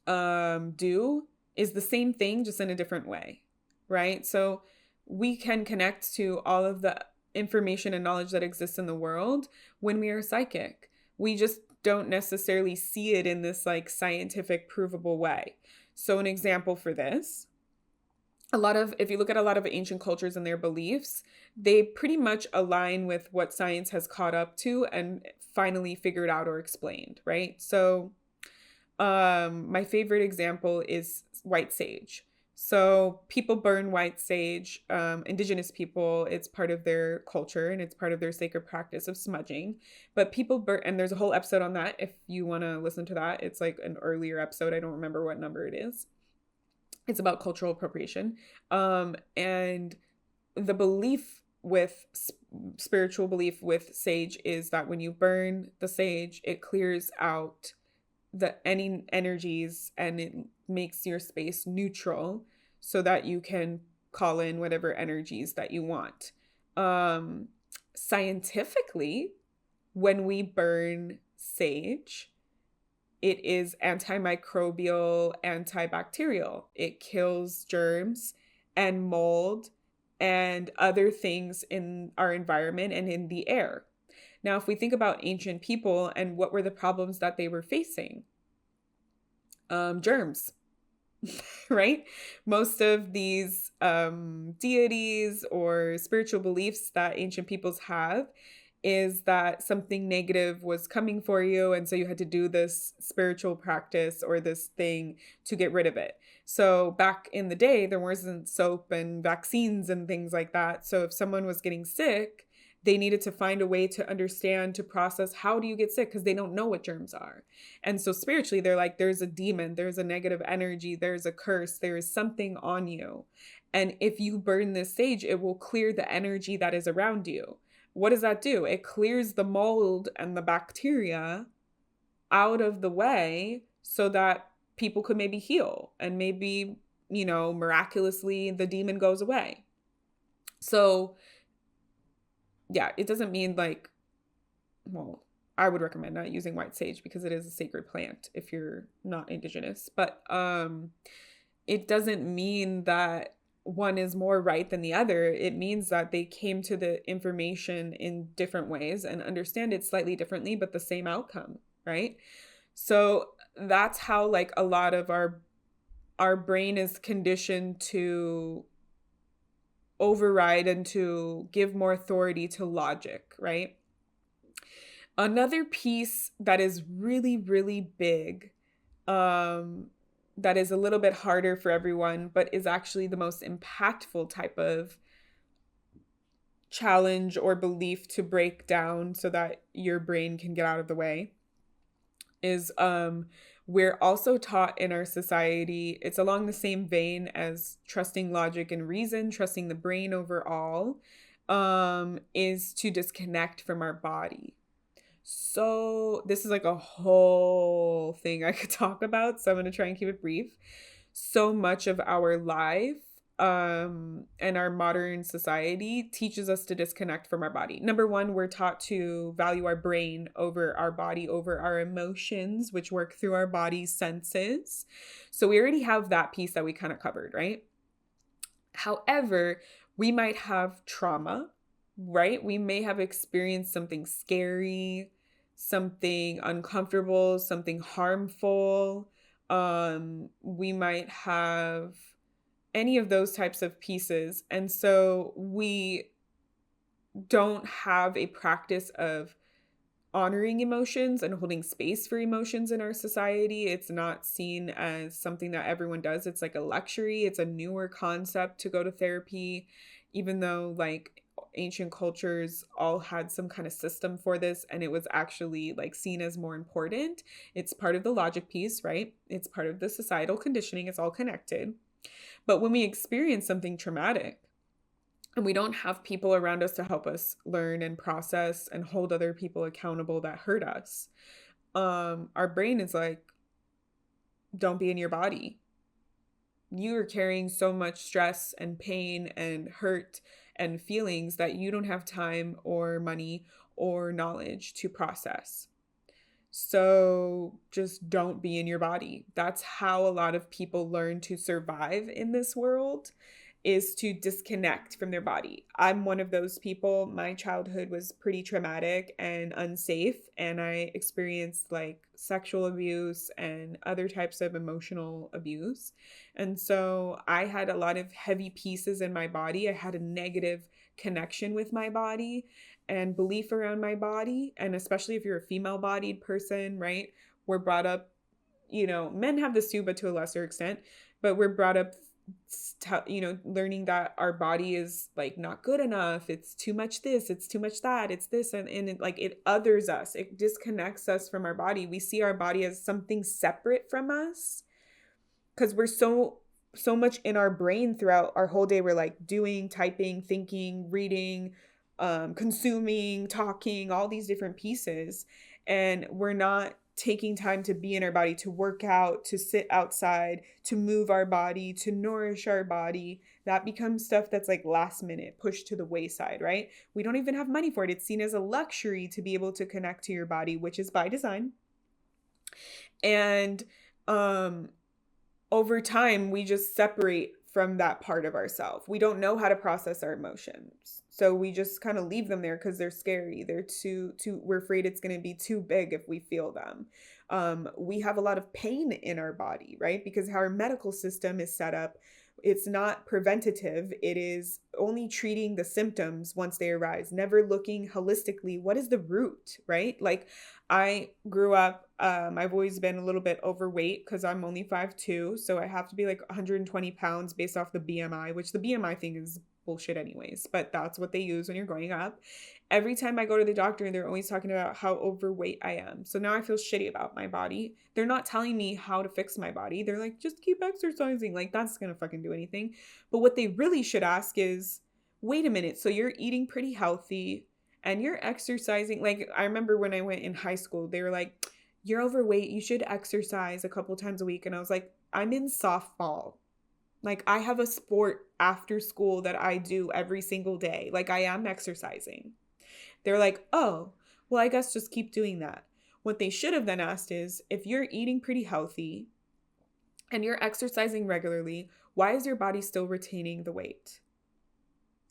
do is the same thing, just in a different way, right? So we can connect to all of the information and knowledge that exists in the world when we are psychic. We just don't necessarily see it in this, like, scientific provable way. So an example for this, if you look at a lot of ancient cultures and their beliefs, they pretty much align with what science has caught up to and finally figured out or explained, right? So my favorite example is white sage. So people burn white sage, indigenous people, it's part of their culture and it's part of their sacred practice of smudging. But people burn, and there's a whole episode on that if you want to listen to that. It's like an earlier episode. I don't remember what number it is. It's about cultural appropriation. And the belief with spiritual belief with sage is that when you burn the sage, it clears out any energies and it makes your space neutral so that you can call in whatever energies that you want. Scientifically, when we burn sage, it is antimicrobial, antibacterial. It kills germs and mold and other things in our environment and in the air. Now, if we think about ancient people and what were the problems that they were facing, germs, right? Most of these deities or spiritual beliefs that ancient peoples have is that something negative was coming for you. And so you had to do this spiritual practice or this thing to get rid of it. So back in the day, there wasn't soap and vaccines and things like that. So if someone was getting sick, they needed to find a way to understand, to process, how do you get sick? Because they don't know what germs are. And so spiritually, they're like, there's a demon, there's a negative energy, there's a curse, there is something on you. And if you burn this sage, it will clear the energy that is around you. What does that do? It clears the mold and the bacteria out of the way so that people could maybe heal and maybe, miraculously the demon goes away. So yeah, it doesn't mean like, well, I would recommend not using white sage because it is a sacred plant if you're not indigenous. But it doesn't mean that one is more right than the other. It means that they came to the information in different ways and understand it slightly differently, but the same outcome, right? So that's how like a lot of our brain is conditioned to override and to give more authority to logic, right? Another piece that is really, really big, that is a little bit harder for everyone, but is actually the most impactful type of challenge or belief to break down so that your brain can get out of the way, is we're also taught in our society, it's along the same vein as trusting logic and reason, trusting the brain overall, is to disconnect from our body. So this is like a whole thing I could talk about, so I'm going to try and keep it brief. So much of our life and our modern society teaches us to disconnect from our body. Number one, we're taught to value our brain over our body, over our emotions, which work through our body's senses. So we already have that piece that we kind of covered, right? However, we might have trauma, right? We may have experienced something scary, something uncomfortable, something harmful. We might have any of those types of pieces. And so we don't have a practice of honoring emotions and holding space for emotions in our society. It's not seen as something that everyone does. It's like a luxury. It's a newer concept to go to therapy, even though like ancient cultures all had some kind of system for this and it was actually like seen as more important. It's part of the logic piece, right? It's part of the societal conditioning. It's all connected. But when we experience something traumatic and we don't have people around us to help us learn and process and hold other people accountable that hurt us, our brain is like, don't be in your body. You are carrying so much stress and pain and hurt and feelings that you don't have time or money or knowledge to process. So just don't be in your body. That's how a lot of people learn to survive in this world, is to disconnect from their body. I'm one of those people. My childhood was pretty traumatic and unsafe, and I experienced like sexual abuse and other types of emotional abuse. And so I had a lot of heavy pieces in my body. I had a negative connection with my body and belief around my body. And especially if you're a female-bodied person, right? We're brought up, men have this too, but to a lesser extent, but we're brought up learning that our body is like not good enough. It's too much this, it's too much that, it's this. And it others us. It disconnects us from our body. We see our body as something separate from us because we're so much in our brain throughout our whole day. We're like doing, typing, thinking, reading, consuming, talking, all these different pieces. And we're not taking time to be in our body, to work out, to sit outside, to move our body, to nourish our body. That becomes stuff that's like last minute, pushed to the wayside, right? We don't even have money for it. It's seen as a luxury to be able to connect to your body, which is by design. And over time, we just separate from that part of ourselves. We don't know how to process our emotions. So we just kind of leave them there because they're scary. They're we're afraid it's going to be too big if we feel them. We have a lot of pain in our body, right? Because how our medical system is set up, it's not preventative. It is only treating the symptoms once they arise, never looking holistically. What is the root, right? Like I grew up, I've always been a little bit overweight because I'm only 5'2". So I have to be like 120 pounds based off the BMI, which the BMI thing is bullshit anyways, but that's what they use when you're growing up. Every time I go to the doctor, they're always talking about how overweight I am. So now I feel shitty about my body. They're not telling me how to fix my body. They're like, just keep exercising. Like that's gonna fucking do anything. But what they really should ask is, wait a minute, so you're eating pretty healthy and you're exercising. Like I remember when I went in high school, they were like, you're overweight, you should exercise a couple times a week. And I was like, I'm in softball. Like, I have a sport after school that I do every single day. Like, I am exercising. They're like, oh, well, I guess just keep doing that. What they should have then asked is, if you're eating pretty healthy and you're exercising regularly, why is your body still retaining the weight?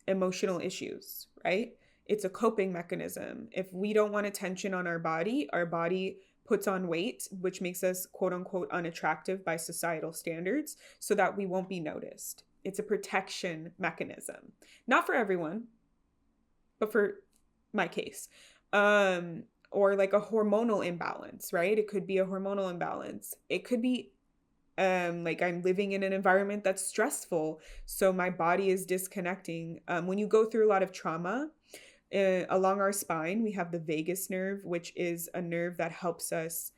Emotional issues, right? It's a coping mechanism. If we don't want attention on our body puts on weight, which makes us quote unquote unattractive by societal standards so that we won't be noticed. It's a protection mechanism. Not for everyone, but for my case. Or like a hormonal imbalance, right? It could be a hormonal imbalance. It could be like I'm living in an environment that's stressful, so my body is disconnecting. When you go through a lot of trauma, along our spine, we have the vagus nerve, which is a nerve that helps us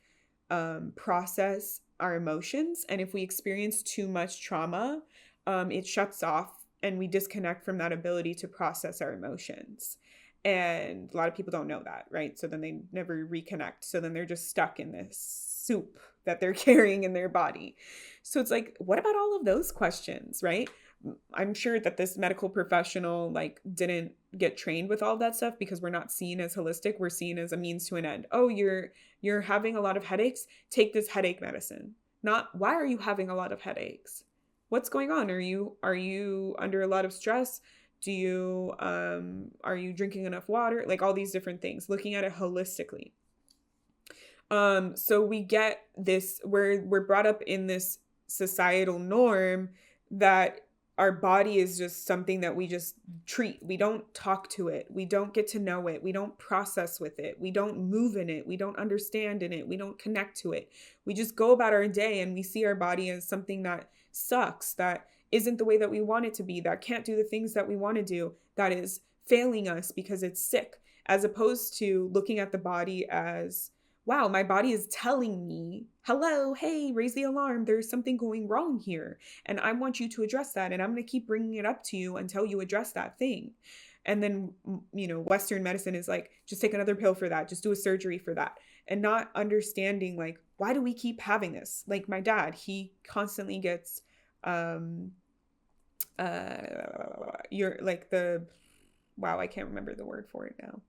process our emotions. And if we experience too much trauma, it shuts off and we disconnect from that ability to process our emotions. And a lot of people don't know that, right? So then they never reconnect. So then they're just stuck in this soup that they're carrying in their body. So it's like, what about all of those questions, right? I'm sure that this medical professional like didn't get trained with all that stuff, because we're not seen as holistic. We're seen as a means to an end. Oh, you're having a lot of headaches. Take this headache medicine. Not, why are you having a lot of headaches? What's going on? Are you under a lot of stress? Are you drinking enough water? Like all these different things, looking at it holistically. So we get this, we're brought up in this societal norm that our body is just something that we just treat. We don't talk to it. We don't get to know it. We don't process with it. We don't move in it. We don't understand in it. We don't connect to it. We just go about our day and we see our body as something that sucks, that isn't the way that we want it to be, that can't do the things that we want to do, that is failing us because it's sick, as opposed to looking at the body as, wow, my body is telling me, hello, hey, raise the alarm. There's something going wrong here. And I want you to address that. And I'm going to keep bringing it up to you until you address that thing. And then, Western medicine is like, just take another pill for that. Just do a surgery for that. And not understanding, like, why do we keep having this? Like my dad, he constantly gets, you're like I can't remember the word for it now.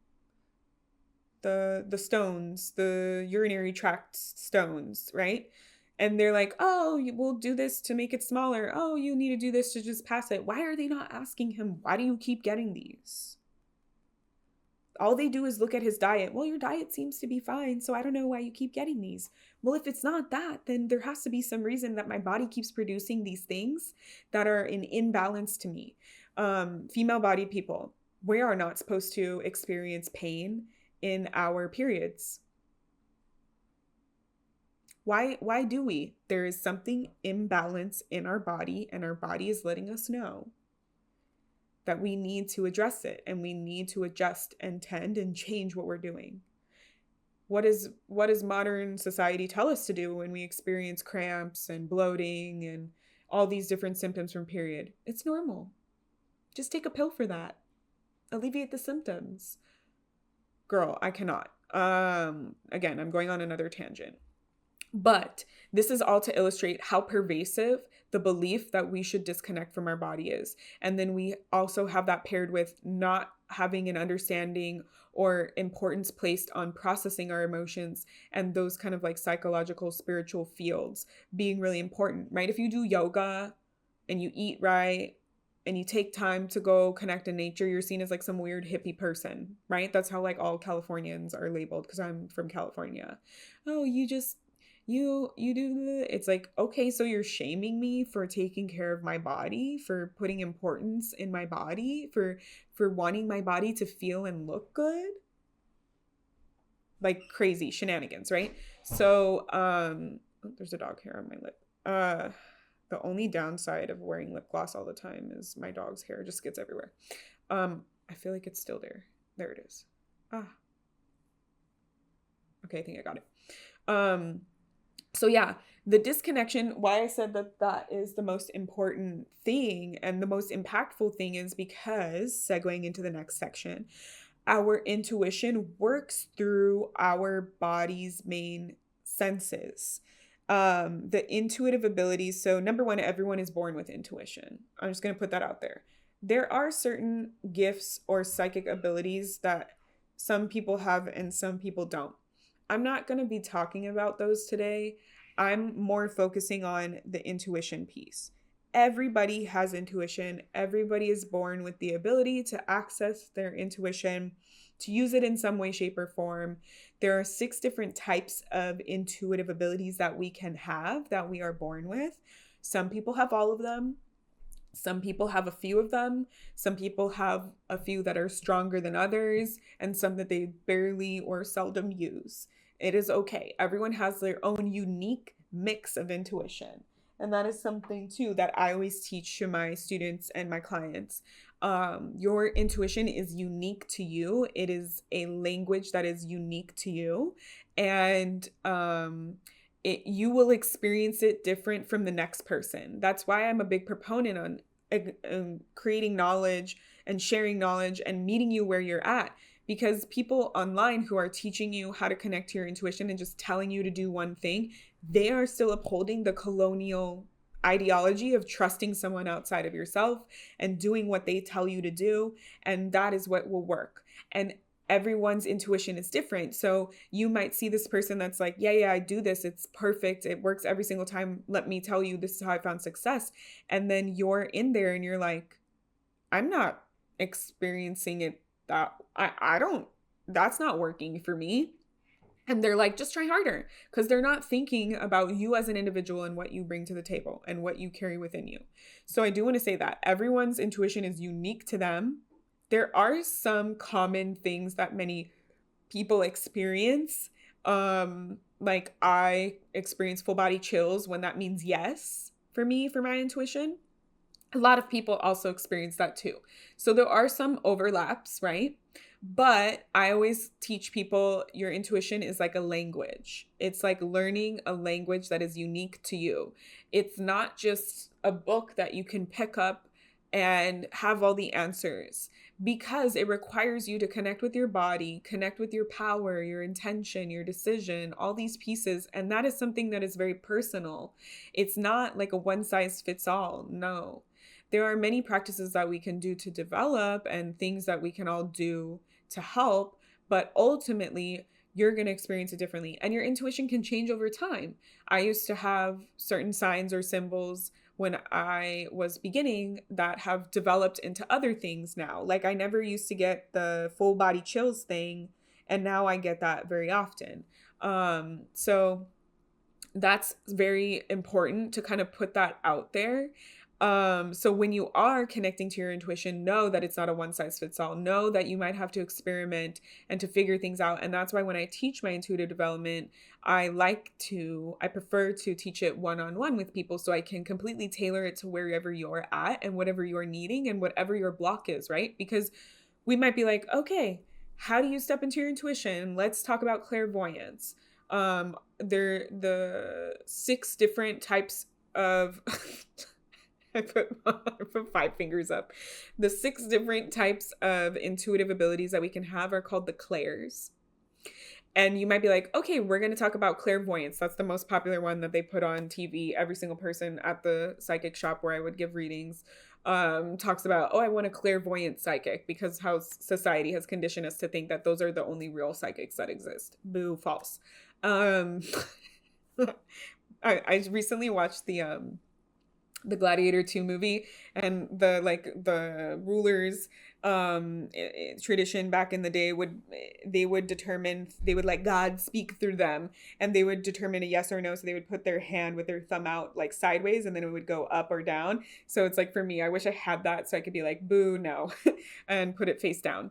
The stones, the urinary tract stones, right? And they're like, oh, we'll do this to make it smaller. Oh, you need to do this to just pass it. Why are they not asking him, why do you keep getting these? All they do is look at his diet. Well, your diet seems to be fine, so I don't know why you keep getting these. Well, if it's not that, then there has to be some reason that my body keeps producing these things that are in imbalance to me. Female-bodied people, we are not supposed to experience pain in our periods. Why do we? There is something imbalance in our body, and our body is letting us know that we need to address it, and we need to adjust and tend and change what we're doing. What does modern society tell us to do when we experience cramps and bloating and all these different symptoms from period? It's normal. Just take a pill for that. Alleviate the symptoms. Girl, I cannot. Again, I'm going on another tangent. But this is all to illustrate how pervasive the belief that we should disconnect from our body is. And then we also have that paired with not having an understanding or importance placed on processing our emotions, and those kind of like psychological, spiritual fields being really important, right? If you do yoga and you eat right, and you take time to go connect in nature, you're seen as like some weird hippie person, right? That's how like all Californians are labeled, because I'm from California. Oh, you do, it's like, okay, so you're shaming me for taking care of my body, for putting importance in my body, for wanting my body to feel and look good? Like crazy shenanigans, right? So, there's a dog hair on my lip. The only downside of wearing lip gloss all the time is my dog's hair just gets everywhere. I feel like it's still there. There it is. Okay, I think I got it. So yeah, the disconnection, why I said that is the most important thing and the most impactful thing is because, segueing into the next section, our intuition works through our body's main senses. The intuitive abilities. So number one, everyone is born with intuition. I'm just going to put that out there. There are certain gifts or psychic abilities that some people have and some people don't. I'm not going to be talking about those today. I'm more focusing on the intuition piece. Everybody has intuition. Everybody is born with the ability to access their intuition, to use it in some way, shape, or form. There are 6 different types of intuitive abilities that we can have, that we are born with. Some people have all of them. Some people have a few of them. Some people have a few that are stronger than others, and some that they barely or seldom use. It is okay. Everyone has their own unique mix of intuition. And that is something too that I always teach to my students and my clients. Your intuition is unique to you. It is a language that is unique to you. And you will experience it different from the next person. That's why I'm a big proponent on creating knowledge and sharing knowledge and meeting you where you're at. Because people online who are teaching you how to connect to your intuition and just telling you to do one thing, they are still upholding the colonial ideology of trusting someone outside of yourself and doing what they tell you to do. And that is what will work. And everyone's intuition is different. So you might see this person that's like, yeah, I do this. It's perfect. It works every single time. Let me tell you, this is how I found success. And then you're in there and you're like, I'm not experiencing it. That I don't, that's not working for me. And they're like, just try harder, because they're not thinking about you as an individual and what you bring to the table and what you carry within you. So I do want to say that everyone's intuition is unique to them. There are some common things that many people experience. Like I experience full body chills when that means yes for me, for my intuition. A lot of people also experience that too. So there are some overlaps, right? But I always teach people your intuition is like a language. It's like learning a language that is unique to you. It's not just a book that you can pick up and have all the answers, because it requires you to connect with your body, connect with your power, your intention, your decision, all these pieces. And that is something that is very personal. It's not like a one size fits all. No. There are many practices that we can do to develop and things that we can all do to help, but ultimately you're going to experience it differently, and your intuition can change over time. I used to have certain signs or symbols when I was beginning that have developed into other things now. Like I never used to get the full body chills thing, and now I get that very often. So that's very important to kind of put that out there. So when you are connecting to your intuition, know that it's not a one size fits all. Know that you might have to experiment and to figure things out. And that's why when I teach my intuitive development, I prefer to teach it one-on-one with people, so I can completely tailor it to wherever you're at and whatever you're needing and whatever your block is, right? Because we might be like, okay, how do you step into your intuition? Let's talk about clairvoyance. The 6 different types of I put 5 fingers up. The 6 different types of intuitive abilities that we can have are called the clairs. And you might be like, okay, we're going to talk about clairvoyance. That's the most popular one that they put on TV. Every single person at the psychic shop where I would give readings talks about, I want a clairvoyant psychic, because how society has conditioned us to think that those are the only real psychics that exist. Boo, false. I recently watched the Gladiator 2 movie, and the rulers tradition back in the day would let God speak through them, and they would determine a yes or no. So they would put their hand with their thumb out like sideways, and then it would go up or down. So it's like, for me, I wish I had that so I could be like, boo, no, and put it face down.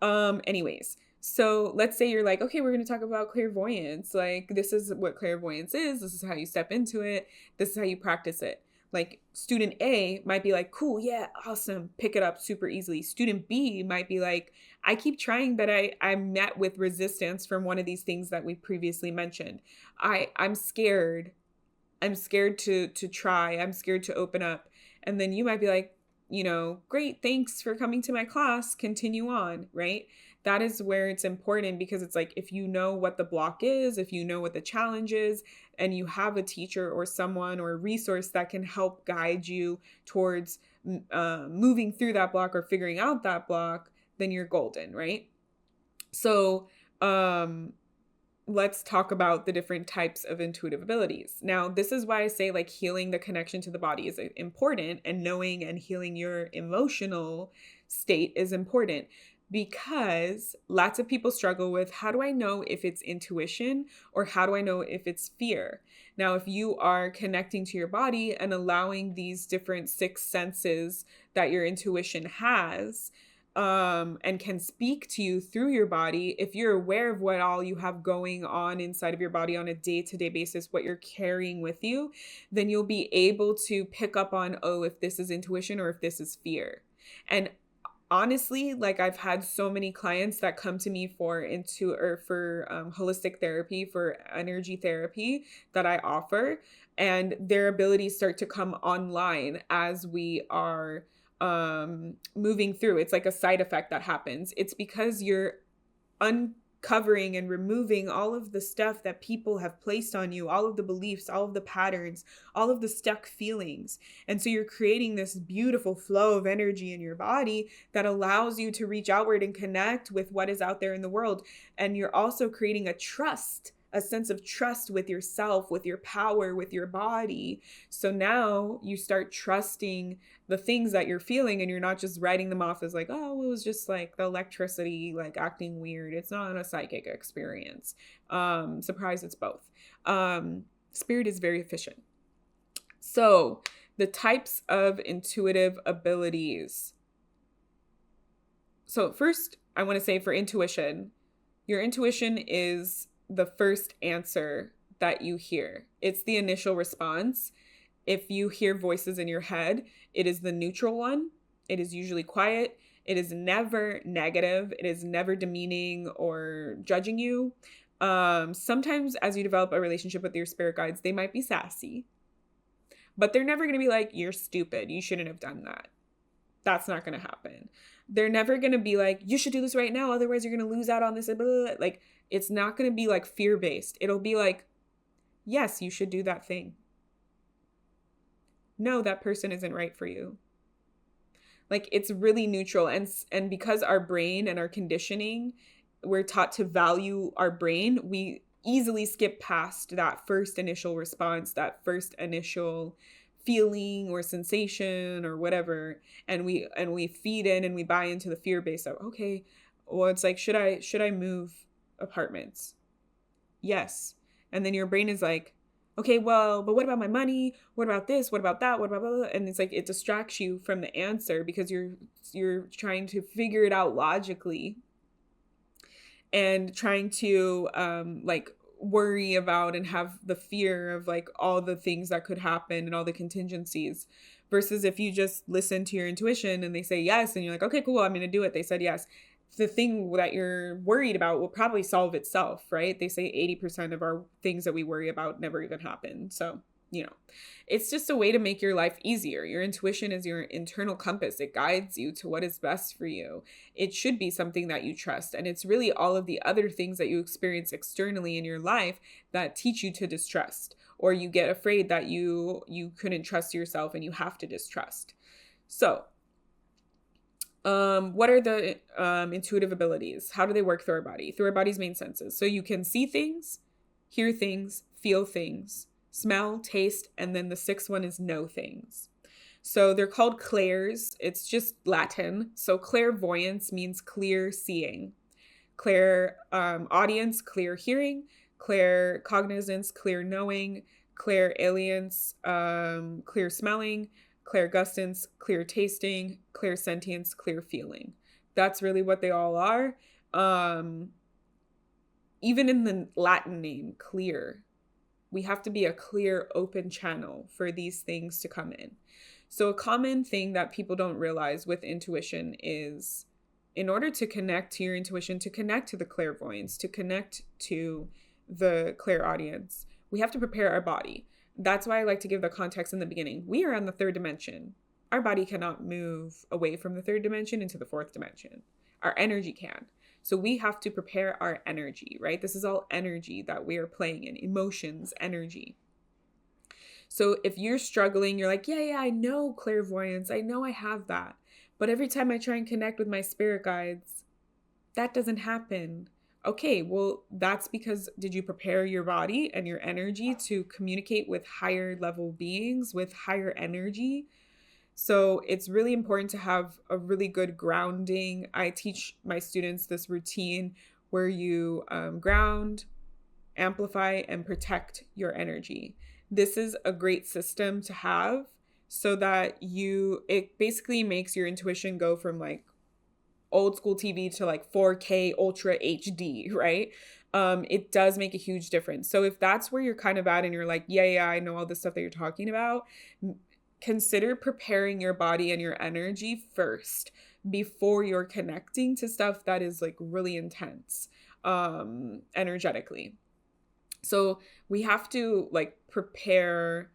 Anyways, so let's say you're like, okay, we're going to talk about clairvoyance. Like, this is what clairvoyance is. This is how you step into it. This is how you practice it. Like, student A might be like, cool, yeah, awesome, pick it up super easily. Student B might be like, I keep trying, but I met with resistance from one of these things that we previously mentioned. I'm scared. I'm scared to try. I'm scared to open up. And then you might be like, great, thanks for coming to my class, continue on, right? That is where it's important, because it's like, if you know what the block is, if you know what the challenge is, and you have a teacher or someone or a resource that can help guide you towards moving through that block or figuring out that block, then you're golden, right? So let's talk about the different types of intuitive abilities. Now, this is why I say like healing the connection to the body is important, and knowing and healing your emotional state is important, because lots of people struggle with, how do I know if it's intuition or how do I know if it's fear? Now, if you are connecting to your body and allowing these different six senses that your intuition has, and can speak to you through your body, if you're aware of what all you have going on inside of your body on a day-to-day basis, what you're carrying with you, then you'll be able to pick up on, oh, if this is intuition or if this is fear. And honestly, like, I've had so many clients that come to me for holistic therapy, for energy therapy that I offer, and their abilities start to come online as we are moving through. It's like a side effect that happens. It's because you're uncovering and removing all of the stuff that people have placed on you, all of the beliefs, all of the patterns, all of the stuck feelings. And so you're creating this beautiful flow of energy in your body that allows you to reach outward and connect with what is out there in the world. And you're also creating a sense of trust with yourself, with your power, with your body. So now you start trusting the things that you're feeling, and you're not just writing them off as like, oh, it was just like the electricity, like acting weird. It's not a psychic experience. Surprise, it's both. Spirit is very efficient. So the types of intuitive abilities. So first, I want to say, for intuition, your intuition is the first answer that you hear. It's the initial response. If you hear voices in your head, it is the neutral one. It is usually quiet. It is never negative. It is never demeaning or judging you. Sometimes as you develop a relationship with your spirit guides, they might be sassy, but they're never going to be like, you're stupid, you shouldn't have done that. That's not going to happen. They're never going to be like, you should do this right now, otherwise you're going to lose out on this. Like, it's not going to be like fear-based. It'll be like, yes, you should do that thing. No, that person isn't right for you. Like, it's really neutral. And because our brain and our conditioning, we're taught to value our brain, we easily skip past that first initial response, that first initial feeling or sensation or whatever, and we feed in and we buy into the fear base of, okay, well, it's like, should I move apartments? Yes. And then your brain is like, okay, well, but what about my money? What about this? What about that? What about blah, blah, blah? And it's like, it distracts you from the answer because you're trying to figure it out logically and trying to like worry about and have the fear of like all the things that could happen and all the contingencies, versus if you just listen to your intuition and they say yes and you're like, okay, cool, I'm going to do it. They said yes. The thing that you're worried about will probably solve itself, right? They say 80% of our things that we worry about never even happen. So, it's just a way to make your life easier. Your intuition is your internal compass. It guides you to what is best for you. It should be something that you trust. And it's really all of the other things that you experience externally in your life that teach you to distrust, or you get afraid that you couldn't trust yourself and you have to distrust. So, what are the intuitive abilities? How do they work through our body? Through our body's main senses. So you can see things, hear things, feel things, smell, taste, and then the sixth one is know things. So they're called clairs. It's just Latin. So clairvoyance means clear seeing. Clair audience, clear hearing. Clair cognizance, clear knowing. Clair alience, clear smelling. Clairgustance, clear tasting. Clear sentience, clear feeling. That's really what they all are. Even in the Latin name, clear, we have to be a clear, open channel for these things to come in. So a common thing that people don't realize with intuition is, in order to connect to your intuition, to connect to the clairvoyance, to connect to the clairaudience, we have to prepare our body. That's why I like to give the context in the beginning. We are on the third dimension. our body cannot move away from the third dimension into the fourth dimension. Our energy can. So we have to prepare our energy, right? This is all energy that we are playing in, emotions, energy. So if you're struggling, you're like, yeah, I know clairvoyance. I know I have that. But every time I try and connect with my spirit guides, that doesn't happen. Okay, well, that's because did you prepare your body and your energy to communicate with higher level beings, with higher energy? So it's really important to have a really good grounding. I teach my students this routine where you ground, amplify, and protect your energy. This is a great system to have so that it basically makes your intuition go from like old school TV to like 4K Ultra HD, right? It does make a huge difference. So if that's where you're kind of at and you're like, yeah, I know all this stuff that you're talking about, consider preparing your body and your energy first before you're connecting to stuff that is like really intense energetically. So we have to like prepare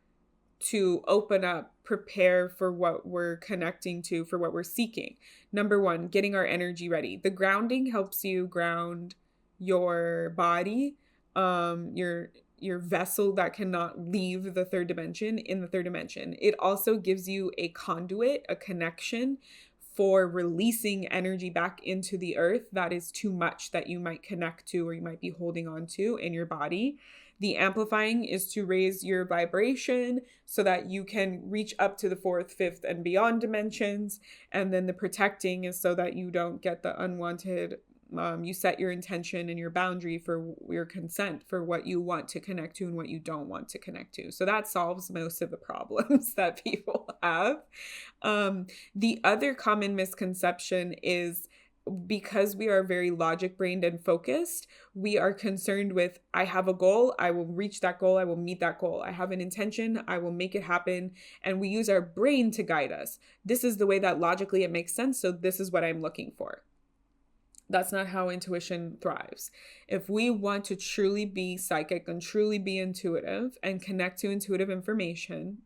to open up, prepare for what we're connecting to, for what we're seeking. Number one, getting our energy ready. The grounding helps you ground your body, your vessel that cannot leave the third dimension in the third dimension. It also gives you a conduit, a connection for releasing energy back into the earth that is too much that you might connect to or you might be holding on to in your body. The amplifying is to raise your vibration so that you can reach up to the fourth, fifth, and beyond dimensions. And then the protecting is so that you don't get the unwanted, you set your intention and your boundary for your consent for what you want to connect to and what you don't want to connect to. So that solves most of the problems that people have. The other common misconception is because we are very logic brained and focused, we are concerned with, I have a goal, I will reach that goal, I will meet that goal. I have an intention, I will make it happen. And we use our brain to guide us. This is the way that logically it makes sense. So this is what I'm looking for. That's not how intuition thrives. If we want to truly be psychic and truly be intuitive and connect to intuitive information,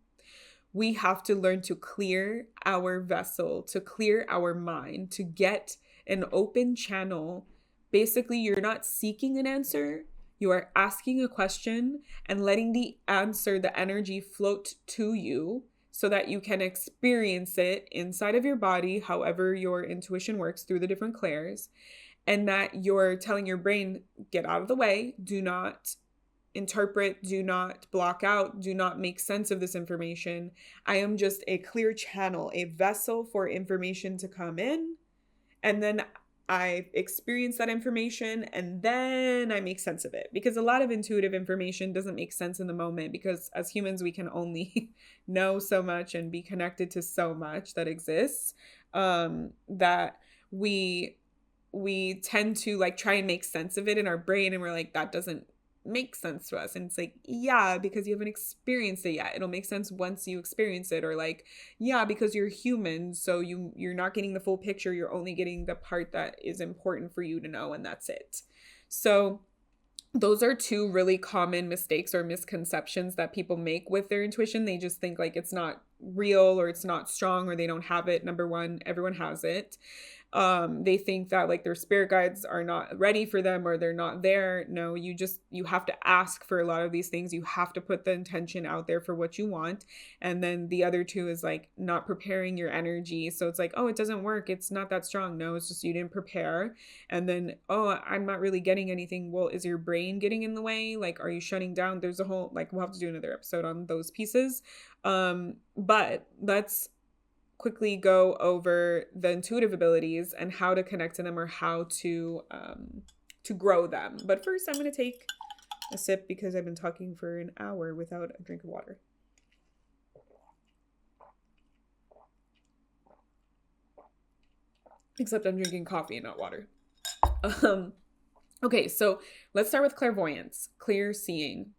we have to learn to clear our vessel, to clear our mind, to get an open channel. Basically, you're not seeking an answer. You are asking a question and letting the answer, the energy float to you so that you can experience it inside of your body, however your intuition works through the different clairs, and that you're telling your brain, get out of the way, do not interpret, do not block out, do not make sense of this information. I am just a clear channel, a vessel for information to come in, and then I experience that information and then I make sense of it. Because a lot of intuitive information doesn't make sense in the moment because as humans, we can only know so much and be connected to so much that exists, that we tend to like try and make sense of it in our brain. And we're like, that doesn't make sense to us. And it's like, yeah, because you haven't experienced it yet. It'll make sense once you experience it. Or like, yeah, because you're human, so you're not getting the full picture. You're only getting the part that is important for you to know, and that's it. So those are two really common mistakes or misconceptions that people make with their intuition. They just think like it's not real or it's not strong or they don't have it. Number one, everyone has it. They think that like their spirit guides are not ready for them or they're not there. No, you have to ask for a lot of these things. You have to put the intention out there for what you want. And then the other two is like not preparing your energy. So it's like, oh, it doesn't work. It's not that strong. No, it's just you didn't prepare. And then, oh, I'm not really getting anything. Well, is your brain getting in the way? Like, are you shutting down? There's a whole, like, we'll have to do another episode on those pieces. But let's quickly go over the intuitive abilities and how to connect to them or how to grow them. But first, I'm going to take a sip because I've been talking for an hour without a drink of water. Except I'm drinking coffee and not water. Okay, so let's start with clairvoyance, clear seeing.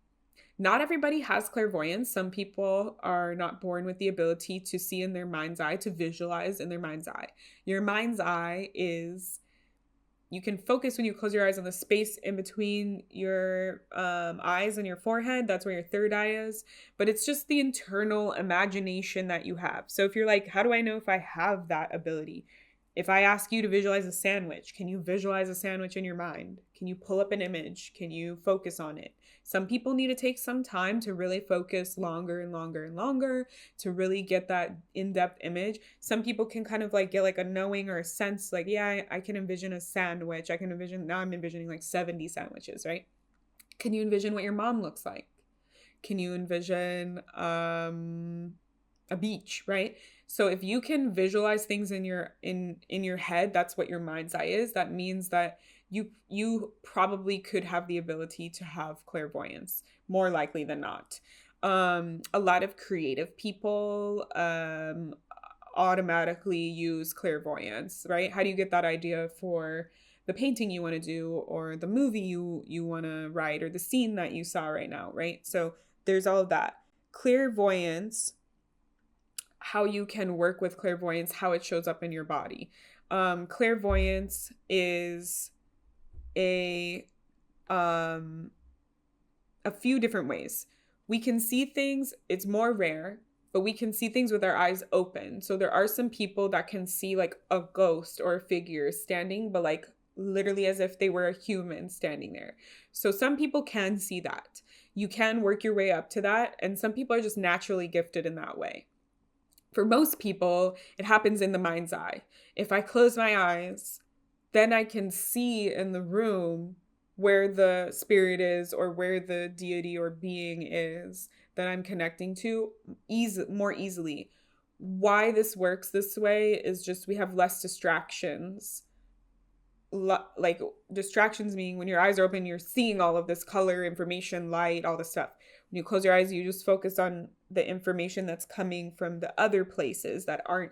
Not everybody has clairvoyance. Some people are not born with the ability to see in their mind's eye, to visualize in their mind's eye. Your mind's eye is you can focus when you close your eyes on the space in between your eyes and your forehead. That's where your third eye is. But it's just the internal imagination that you have. So if you're like, how do I know if I have that ability? If I ask you to visualize a sandwich, can you visualize a sandwich in your mind? Can you pull up an image? Can you focus on it? Some people need to take some time to really focus longer and longer and longer to really get that in-depth image. Some people can kind of like get like a knowing or a sense like, yeah, I can envision a sandwich. I can envision, now I'm envisioning like 70 sandwiches, right? Can you envision what your mom looks like? Can you envision a beach, right? So if you can visualize things in your head, that's what your mind's eye is. That means that you probably could have the ability to have clairvoyance, more likely than not. A lot of creative people automatically use clairvoyance, right? How do you get that idea for the painting you want to do, or the movie you want to write, or the scene that you saw right now, right? So there's all of that. Clairvoyance, how you can work with clairvoyance, how it shows up in your body. Clairvoyance is a few different ways. We can see things, it's more rare, but we can see things with our eyes open. So there are some people that can see like a ghost or a figure standing, but like literally as if they were a human standing there. So some people can see that. You can work your way up to that, and some people are just naturally gifted in that way. For most people, it happens in the mind's eye. If I close my eyes, then I can see in the room where the spirit is, or where the deity or being is that I'm connecting to more easily. Why this works this way is just we have less distractions. Like distractions meaning when your eyes are open, you're seeing all of this color, information, light, all this stuff. When you close your eyes, you just focus on the information that's coming from the other places that aren't,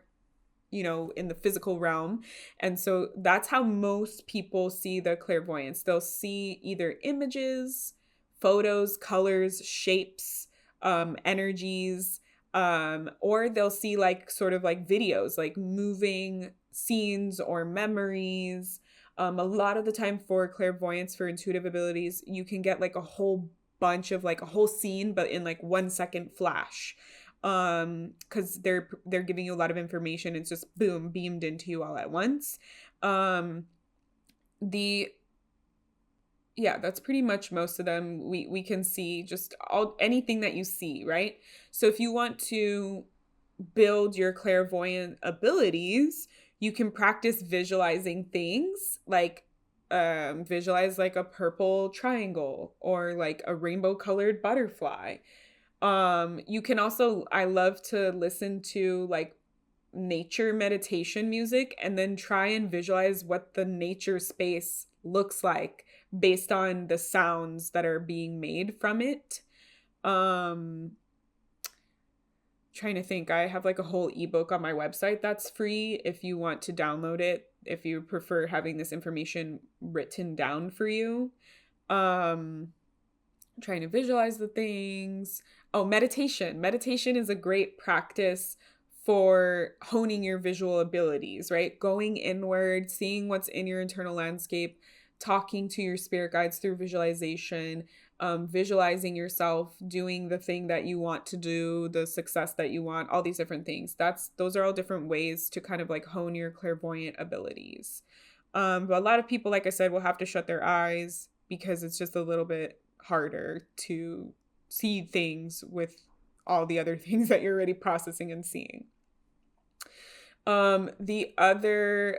in the physical realm. And so that's how most people see the clairvoyance. They'll see either images, photos, colors, shapes, energies, or they'll see like sort of like videos, like moving scenes or memories. A lot of the time for clairvoyance, for intuitive abilities, you can get like a whole bunch of like a whole scene, but in like 1 second flash. Because they're giving you a lot of information. It's just boom, beamed into you all at once. That's pretty much most of them. We can see just anything that you see, right? So if you want to build your clairvoyant abilities, you can practice visualizing things like visualize like a purple triangle or like a rainbow colored butterfly. You can also, I love to listen to like nature meditation music and then try and visualize what the nature space looks like based on the sounds that are being made from it. Trying to think, I have like a whole ebook on my website that's free if you want to download it, if you prefer having this information written down for you. Trying to visualize the things. Oh, meditation. Meditation is a great practice for honing your visual abilities, right? Going inward, seeing what's in your internal landscape, talking to your spirit guides through visualization, visualizing yourself doing the thing that you want to do, the success that you want, all these different things. Those are all different ways to kind of like hone your clairvoyant abilities. But a lot of people, like I said, will have to shut their eyes because it's just a little bit harder to see things with all the other things that you're already processing and seeing. The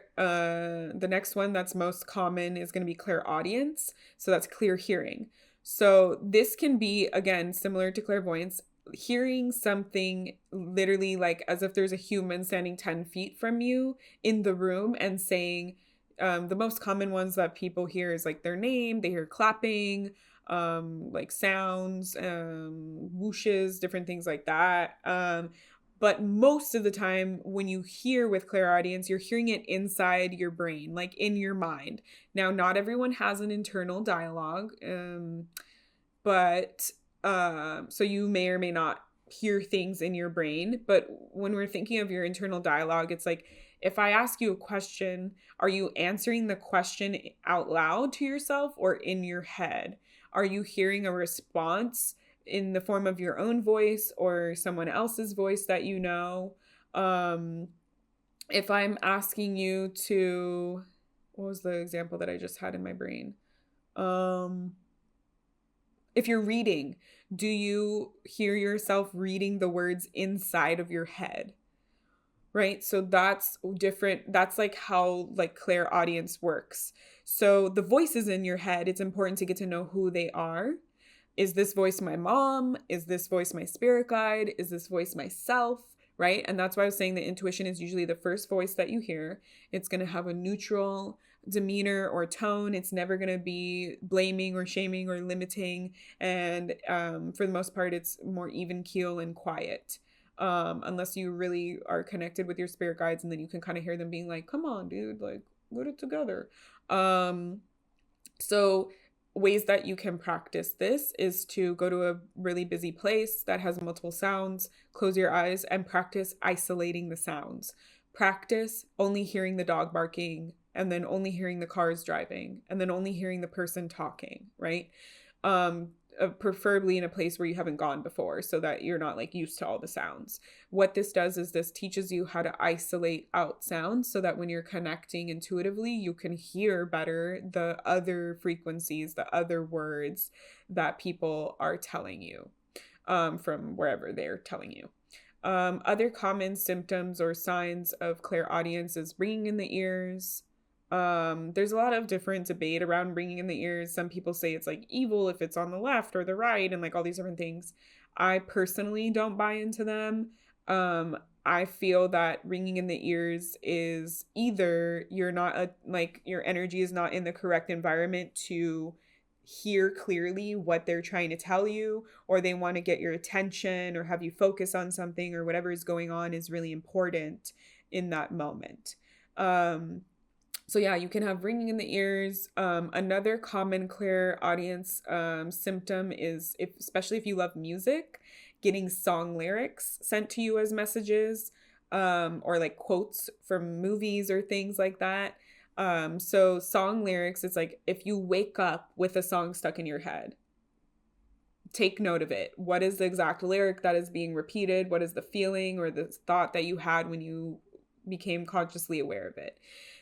next one that's most common is going to be clairaudience. So that's clear hearing. So this can be, again, similar to clairvoyance, hearing something literally like as if there's a human standing 10 feet from you in the room and saying, the most common ones that people hear is like their name, they hear clapping, like sounds, whooshes, different things like that. But most of the time when you hear with clairaudience, you're hearing it inside your brain, like in your mind. Now, not everyone has an internal dialogue, but so you may or may not hear things in your brain. But when we're thinking of your internal dialogue, it's like If I ask you a question, are you answering the question out loud to yourself or in your head? Are you hearing a response in the form of your own voice or someone else's voice that you know? If I'm asking you to, what was the example that I just had in my brain? If you're reading, do you hear yourself reading the words inside of your head? Right? So that's different. That's like how like clairaudience works. So the voices in your head, it's important to get to know who they are. Is this voice my mom? Is this voice my spirit guide? Is this voice myself? Right? And that's why I was saying that intuition is usually the first voice that you hear. It's going to have a neutral demeanor or tone. It's never going to be blaming or shaming or limiting. And for the most part, it's more even keel and quiet. Unless you really are connected with your spirit guides, and then you can kind of hear them being like, come on, dude, like, put it together. So ways that you can practice this is to go to a really busy place that has multiple sounds, close your eyes, and practice isolating the sounds. Practice only hearing the dog barking, and then only hearing the cars driving, and then only hearing the person talking, right? Preferably in a place where you haven't gone before, so that you're not like used to all the sounds. What this does is this teaches you how to isolate out sounds so that when you're connecting intuitively, you can hear better the other frequencies, the other words that people are telling you from wherever they're telling you. Other common symptoms or signs of clairaudience is ringing in the ears. There's a lot of different debate around ringing in the ears. Some people say it's like evil if it's on the left or the right, and like all these different things. I personally don't buy into them. I feel that ringing in the ears is either you're not like your energy is not in the correct environment to hear clearly what they're trying to tell you, or they want to get your attention or have you focus on something, or whatever is going on is really important in that moment. So yeah, you can have ringing in the ears. Another common clairaudience symptom is, especially if you love music, getting song lyrics sent to you as messages, or like quotes from movies or things like that. So song lyrics, it's like if you wake up with a song stuck in your head, take note of it. What is the exact lyric that is being repeated? What is the feeling or the thought that you had when you became consciously aware of it?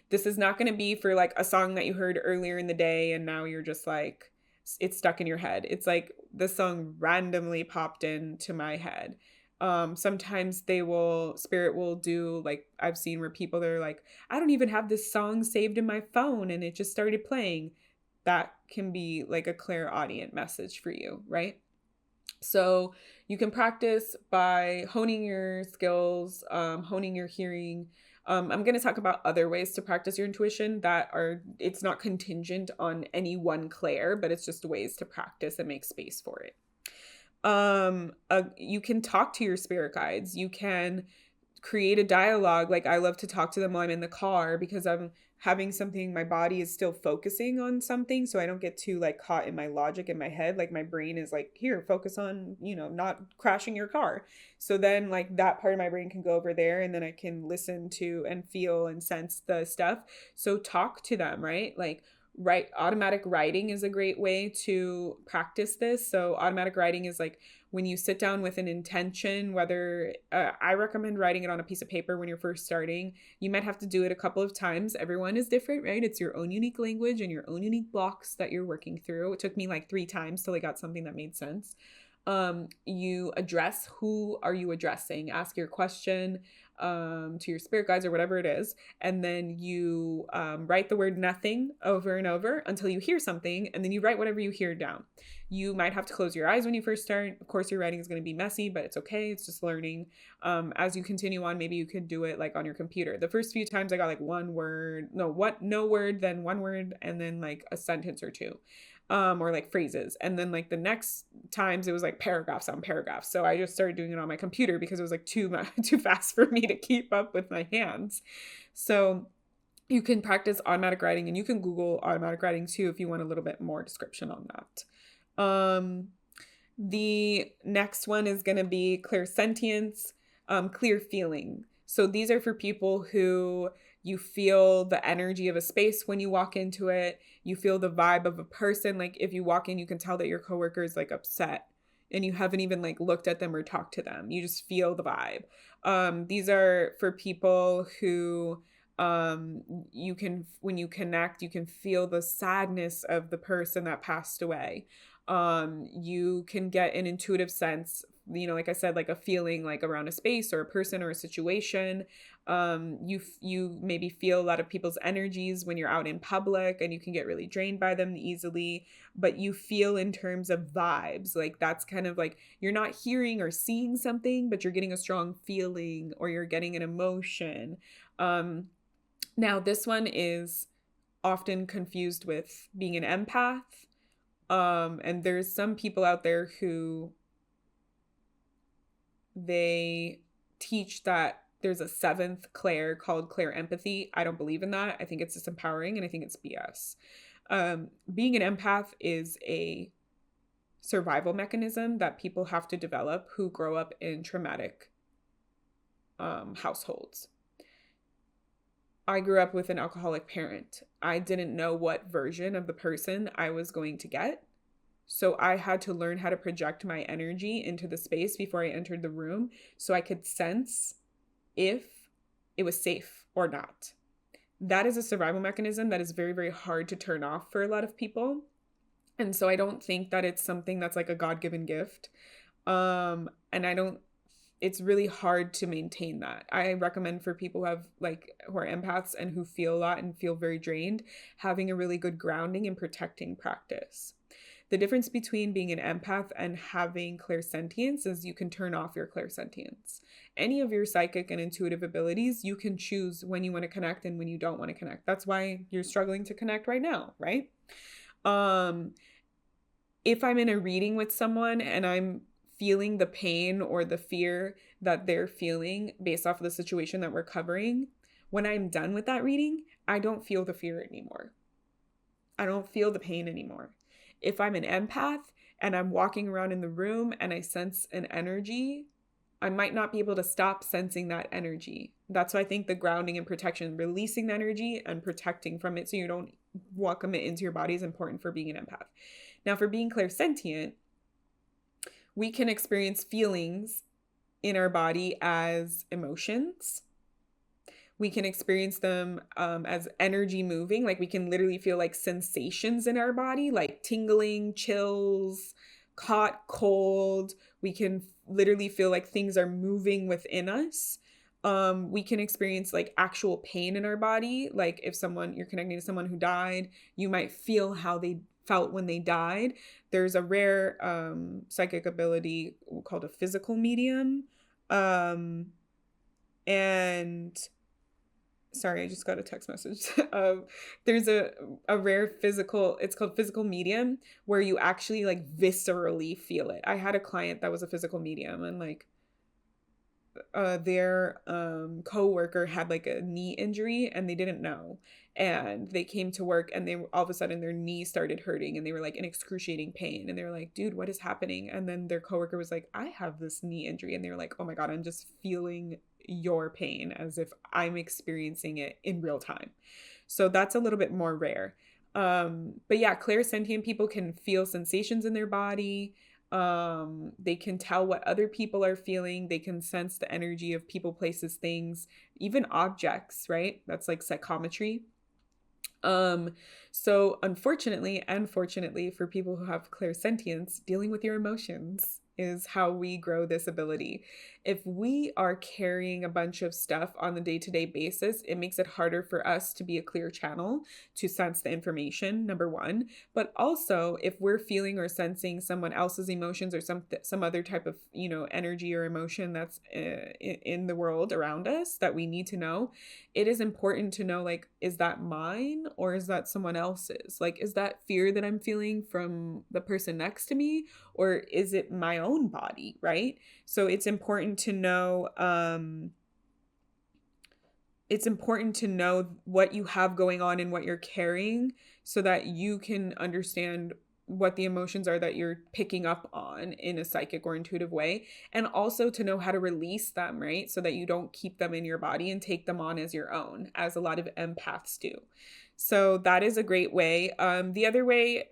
This is not going to be for like a song that you heard earlier in the day and now you're just like, it's stuck in your head. It's like the song randomly popped into my head. Sometimes spirit will do, like I've seen where people, they're like, I don't even have this song saved in my phone and it just started playing. That can be like a clairaudient message for you, right? So you can practice by honing your skills, honing your hearing. I'm going to talk about other ways to practice your intuition it's not contingent on any one clair, but it's just ways to practice and make space for it. You can talk to your spirit guides. You can create a dialogue. Like I love to talk to them while I'm in the car because I'm having something, my body is still focusing on something, so I don't get too like caught in my logic in my head. Like my brain is like, here, focus on, not crashing your car. So then like that part of my brain can go over there, and then I can listen to and feel and sense the stuff. So talk to them, right? Like automatic writing is a great way to practice this. So automatic writing is like when you sit down with an intention, whether I recommend writing it on a piece of paper when you're first starting. You might have to do it a couple of times. Everyone is different, right? It's your own unique language and your own unique blocks that you're working through. It took me like 3 times till I got something that made sense. You address, who are you addressing? Ask your question to your spirit guides or whatever it is, and then you write the word nothing over and over until you hear something, and then you write whatever you hear down. You might have to close your eyes when you first start. Of course, your writing is going to be messy, but it's okay. It's just learning. As you continue on, maybe you could do it like on your computer. The first few times I got like no word, then one word, and then like a sentence or two. Or like phrases. And then like the next times it was like paragraphs on paragraphs. So I just started doing it on my computer because it was like too fast for me to keep up with my hands. So you can practice automatic writing, and you can Google automatic writing too if you want a little bit more description on that. The next one is going to be clairsentience, clear feeling. So these are for people who you feel the energy of a space when you walk into it. You feel the vibe of a person. Like if you walk in, you can tell that your coworker is like upset and you haven't even like looked at them or talked to them. You just feel the vibe. These are for people who you can, when you connect, you can feel the sadness of the person that passed away. You can get an intuitive sense, you know, like I said, like a feeling like around a space or a person or a situation. You maybe feel a lot of people's energies when you're out in public, and you can get really drained by them easily, but you feel in terms of vibes. Like that's kind of like you're not hearing or seeing something, but you're getting a strong feeling or you're getting an emotion. Now this one is often confused with being an empath. And there's some people out there who they teach that there's a seventh Claire called Claire empathy. I don't believe in that. I think it's disempowering and I think it's BS. Being an empath is a survival mechanism that people have to develop who grow up in traumatic households. I grew up with an alcoholic parent. I didn't know what version of the person I was going to get. So I had to learn how to project my energy into the space before I entered the room so I could sense if it was safe or not. That is a survival mechanism that is very, very hard to turn off for a lot of people. And so I don't think that it's something that's like a God-given gift. And it's really hard to maintain that. I recommend for people who are empaths and who feel a lot and feel very drained, having a really good grounding and protecting practice. The difference between being an empath and having clairsentience is you can turn off your clairsentience. Any of your psychic and intuitive abilities, you can choose when you want to connect and when you don't want to connect. That's why you're struggling to connect right now, right? If I'm in a reading with someone and I'm feeling the pain or the fear that they're feeling based off of the situation that we're covering, when I'm done with that reading, I don't feel the fear anymore. I don't feel the pain anymore. If I'm an empath and I'm walking around in the room and I sense an energy, I might not be able to stop sensing that energy. That's why I think the grounding and protection, releasing the energy and protecting from it so you don't welcome it into your body is important for being an empath. Now, for being clairsentient, we can experience feelings in our body as emotions. We can experience them as energy moving. Like we can literally feel like sensations in our body, like tingling, chills, hot, cold. We can literally feel like things are moving within us. We can experience like actual pain in our body. Like if you're connecting to someone who died, you might feel how they felt when they died. There's a rare psychic ability called a physical medium. And sorry, I just got a text message. There's a rare physical, it's called physical medium, where you actually like viscerally feel it. I had a client that was a physical medium, and like their co-worker had like a knee injury and they didn't know, and they came to work and they all of a sudden their knee started hurting and they were like in excruciating pain, and they were like, dude, what is happening? And then their coworker was like, I have this knee injury, and they were like, oh my god, I'm just feeling your pain as if I'm experiencing it in real time. So that's a little bit more rare. But yeah, clairsentient people can feel sensations in their body. They can tell what other people are feeling. They can sense the energy of people, places, things, even objects, right? That's like psychometry. So unfortunately and fortunately for people who have clairsentience, dealing with your emotions is how we grow this ability. If we are carrying a bunch of stuff on the day-to-day basis, it makes it harder for us to be a clear channel to sense the information, number one. But also, if we're feeling or sensing someone else's emotions or some other type of, energy or emotion that's in the world around us that we need to know, it is important to know, like, is that mine or is that someone else's? Like, is that fear that I'm feeling from the person next to me, or is it my own body, right? So it's important to know what you have going on and what you're carrying so that you can understand what the emotions are that you're picking up on in a psychic or intuitive way, and also to know how to release them, right? So that you don't keep them in your body and take them on as your own, as a lot of empaths do. So that is a great way. The other way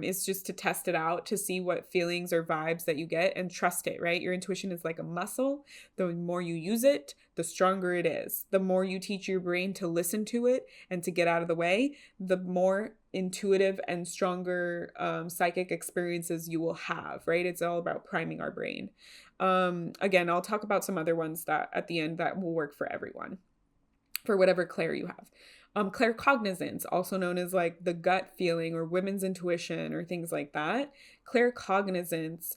is just to test it out to see what feelings or vibes that you get and trust it, right? Your intuition is like a muscle. The more you use it, the stronger it is. The more you teach your brain to listen to it and to get out of the way, the more intuitive and stronger psychic experiences you will have, right? It's all about priming our brain. Again, I'll talk about some other ones that at the end that will work for everyone, for whatever clair you have. Claircognizance, also known as like the gut feeling or women's intuition or things like that. Claircognizance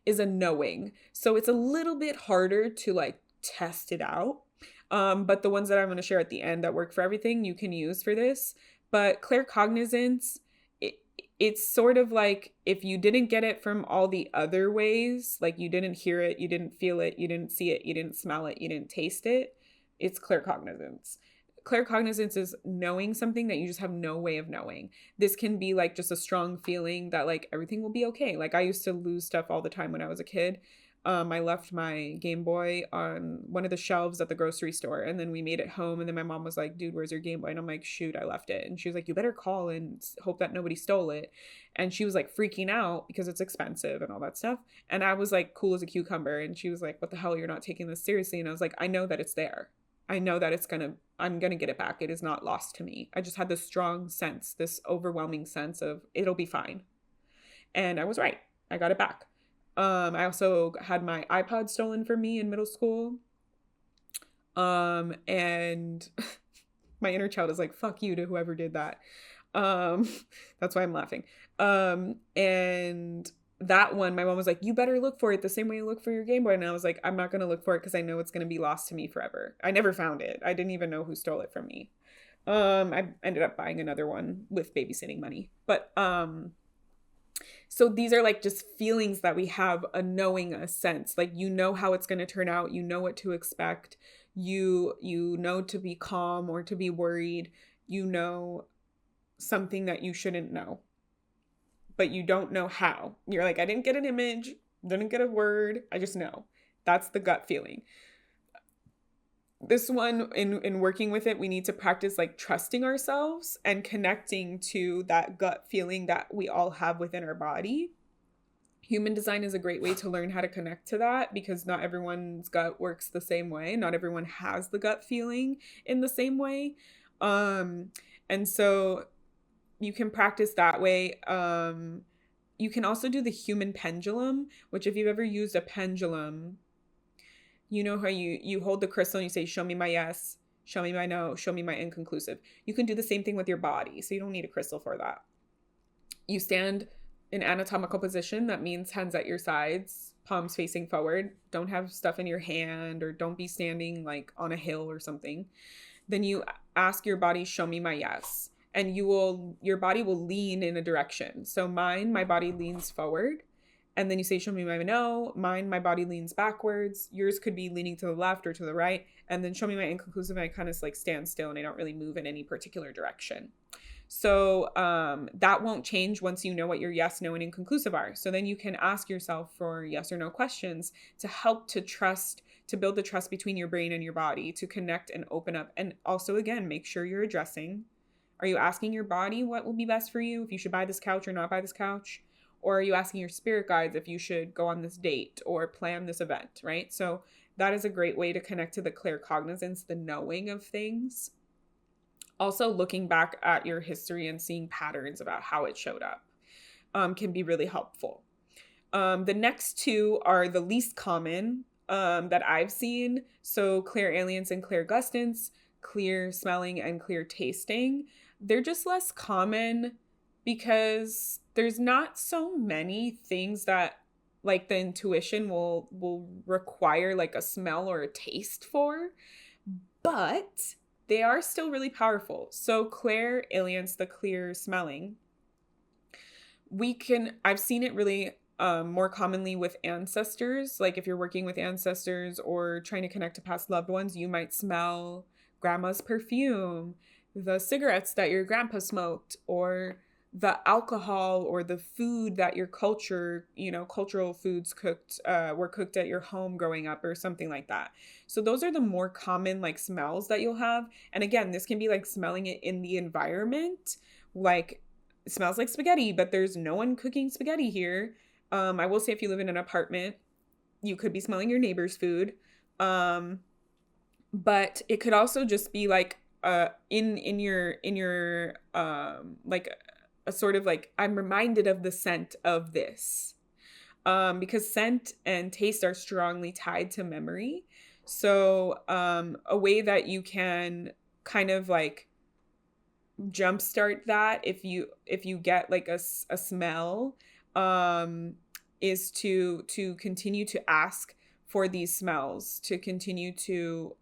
is a knowing. So it's a little bit harder to like test it out. But the ones that I'm going to share at the end that work for everything, you can use for this. But claircognizance, it's sort of like if you didn't get it from all the other ways, like you didn't hear it, you didn't feel it, you didn't see it, you didn't smell it, you didn't taste it, it's claircognizance. Claircognizance is knowing something that you just have no way of knowing. This can be like just a strong feeling that like everything will be okay. Like I used to lose stuff all the time when I was a kid. I left my Game Boy on one of the shelves at the grocery store, and then we made it home, and then my mom was like, dude, where's your Game Boy? And I'm like, shoot, I left it. And she was like, you better call and hope that nobody stole it. And she was like freaking out because it's expensive and all that stuff. And I was like cool as a cucumber, and she was like, what the hell, you're not taking this seriously? And I was like, I know that it's there. I know that I'm going to get it back. It is not lost to me. I just had this strong sense, this overwhelming sense of it'll be fine. And I was right. I got it back. I also had my iPod stolen from me in middle school. And my inner child is like, fuck you to whoever did that. That's why I'm laughing. And that one, my mom was like, you better look for it the same way you look for your Game Boy. And I was like, I'm not going to look for it because I know it's going to be lost to me forever. I never found it. I didn't even know who stole it from me. I ended up buying another one with babysitting money. But so these are like just feelings that we have, a knowing, a sense. Like you know how it's going to turn out. You know what to expect. You know to be calm or to be worried. You know something that you shouldn't know, but you don't know how. You're like, I didn't get an image, didn't get a word, I just know. That's the gut feeling. This one, in working with it, we need to practice like trusting ourselves and connecting to that gut feeling that we all have within our body. Human design is a great way to learn how to connect to that because not everyone's gut works the same way. Not everyone has the gut feeling in the same way. And so you can practice that way. You can also do the human pendulum, which if you've ever used a pendulum, you know how you hold the crystal and you say, show me my yes, show me my no, show me my inconclusive. You can do the same thing with your body. So you don't need a crystal for that. You stand in anatomical position. That means hands at your sides, palms facing forward. Don't have stuff in your hand or don't be standing like on a hill or something. Then you ask your body, show me my yes. And your body will lean in a direction. So my body leans forward. And then you say, show me my no. My body leans backwards. Yours could be leaning to the left or to the right. And then show me my inconclusive. And I kind of like stand still and I don't really move in any particular direction. So that won't change once you know what your yes, no, and inconclusive are. So then you can ask yourself for yes or no questions to help to trust, to build the trust between your brain and your body, to connect and open up. And also, again, make sure you're addressing. Are you asking your body what will be best for you? If you should buy this couch or not buy this couch? Or are you asking your spirit guides if you should go on this date or plan this event, right? So that is a great way to connect to the claircognizance, the knowing of things. Also, looking back at your history and seeing patterns about how it showed up can be really helpful. The next two are the least common that I've seen. So clairalience and clairgustance, clear smelling and clear tasting. They're just less common because there's not so many things that like the intuition will require like a smell or a taste for, but they are still really powerful. So clairalience, the clear smelling, I've seen it really more commonly with ancestors. Like if you're working with ancestors or trying to connect to past loved ones, you might smell grandma's perfume, the cigarettes that your grandpa smoked, or the alcohol or the food that your culture, cultural foods were cooked at your home growing up or something like that. So those are the more common like smells that you'll have. And again, this can be like smelling it in the environment, like it smells like spaghetti, but there's no one cooking spaghetti here. I will say if you live in an apartment, you could be smelling your neighbor's food. But it could also just be like in your like a sort of like, I'm reminded of the scent of this, because scent and taste are strongly tied to memory. So a way that you can kind of like jumpstart that, if you get like a smell, is to continue to ask for these smells, to continue to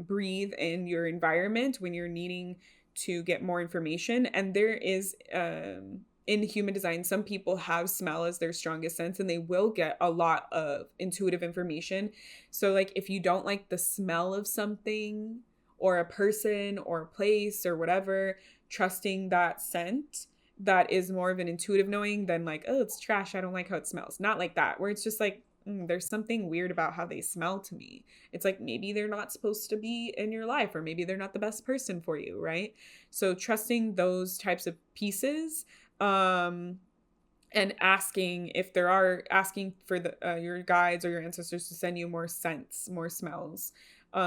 breathe in your environment when you're needing to get more information. And there is in human design, some people have smell as their strongest sense, and they will get a lot of intuitive information. So like if you don't like the smell of something or a person or a place or whatever, trusting that scent, that is more of an intuitive knowing than like, oh, it's trash, I don't like how it smells. Not like that, where it's just like, there's something weird about how they smell to me. It's like maybe they're not supposed to be in your life, or maybe they're not the best person for you, right? So trusting those types of pieces, and asking if there are, asking for your guides or your ancestors to send you more scents, more smells.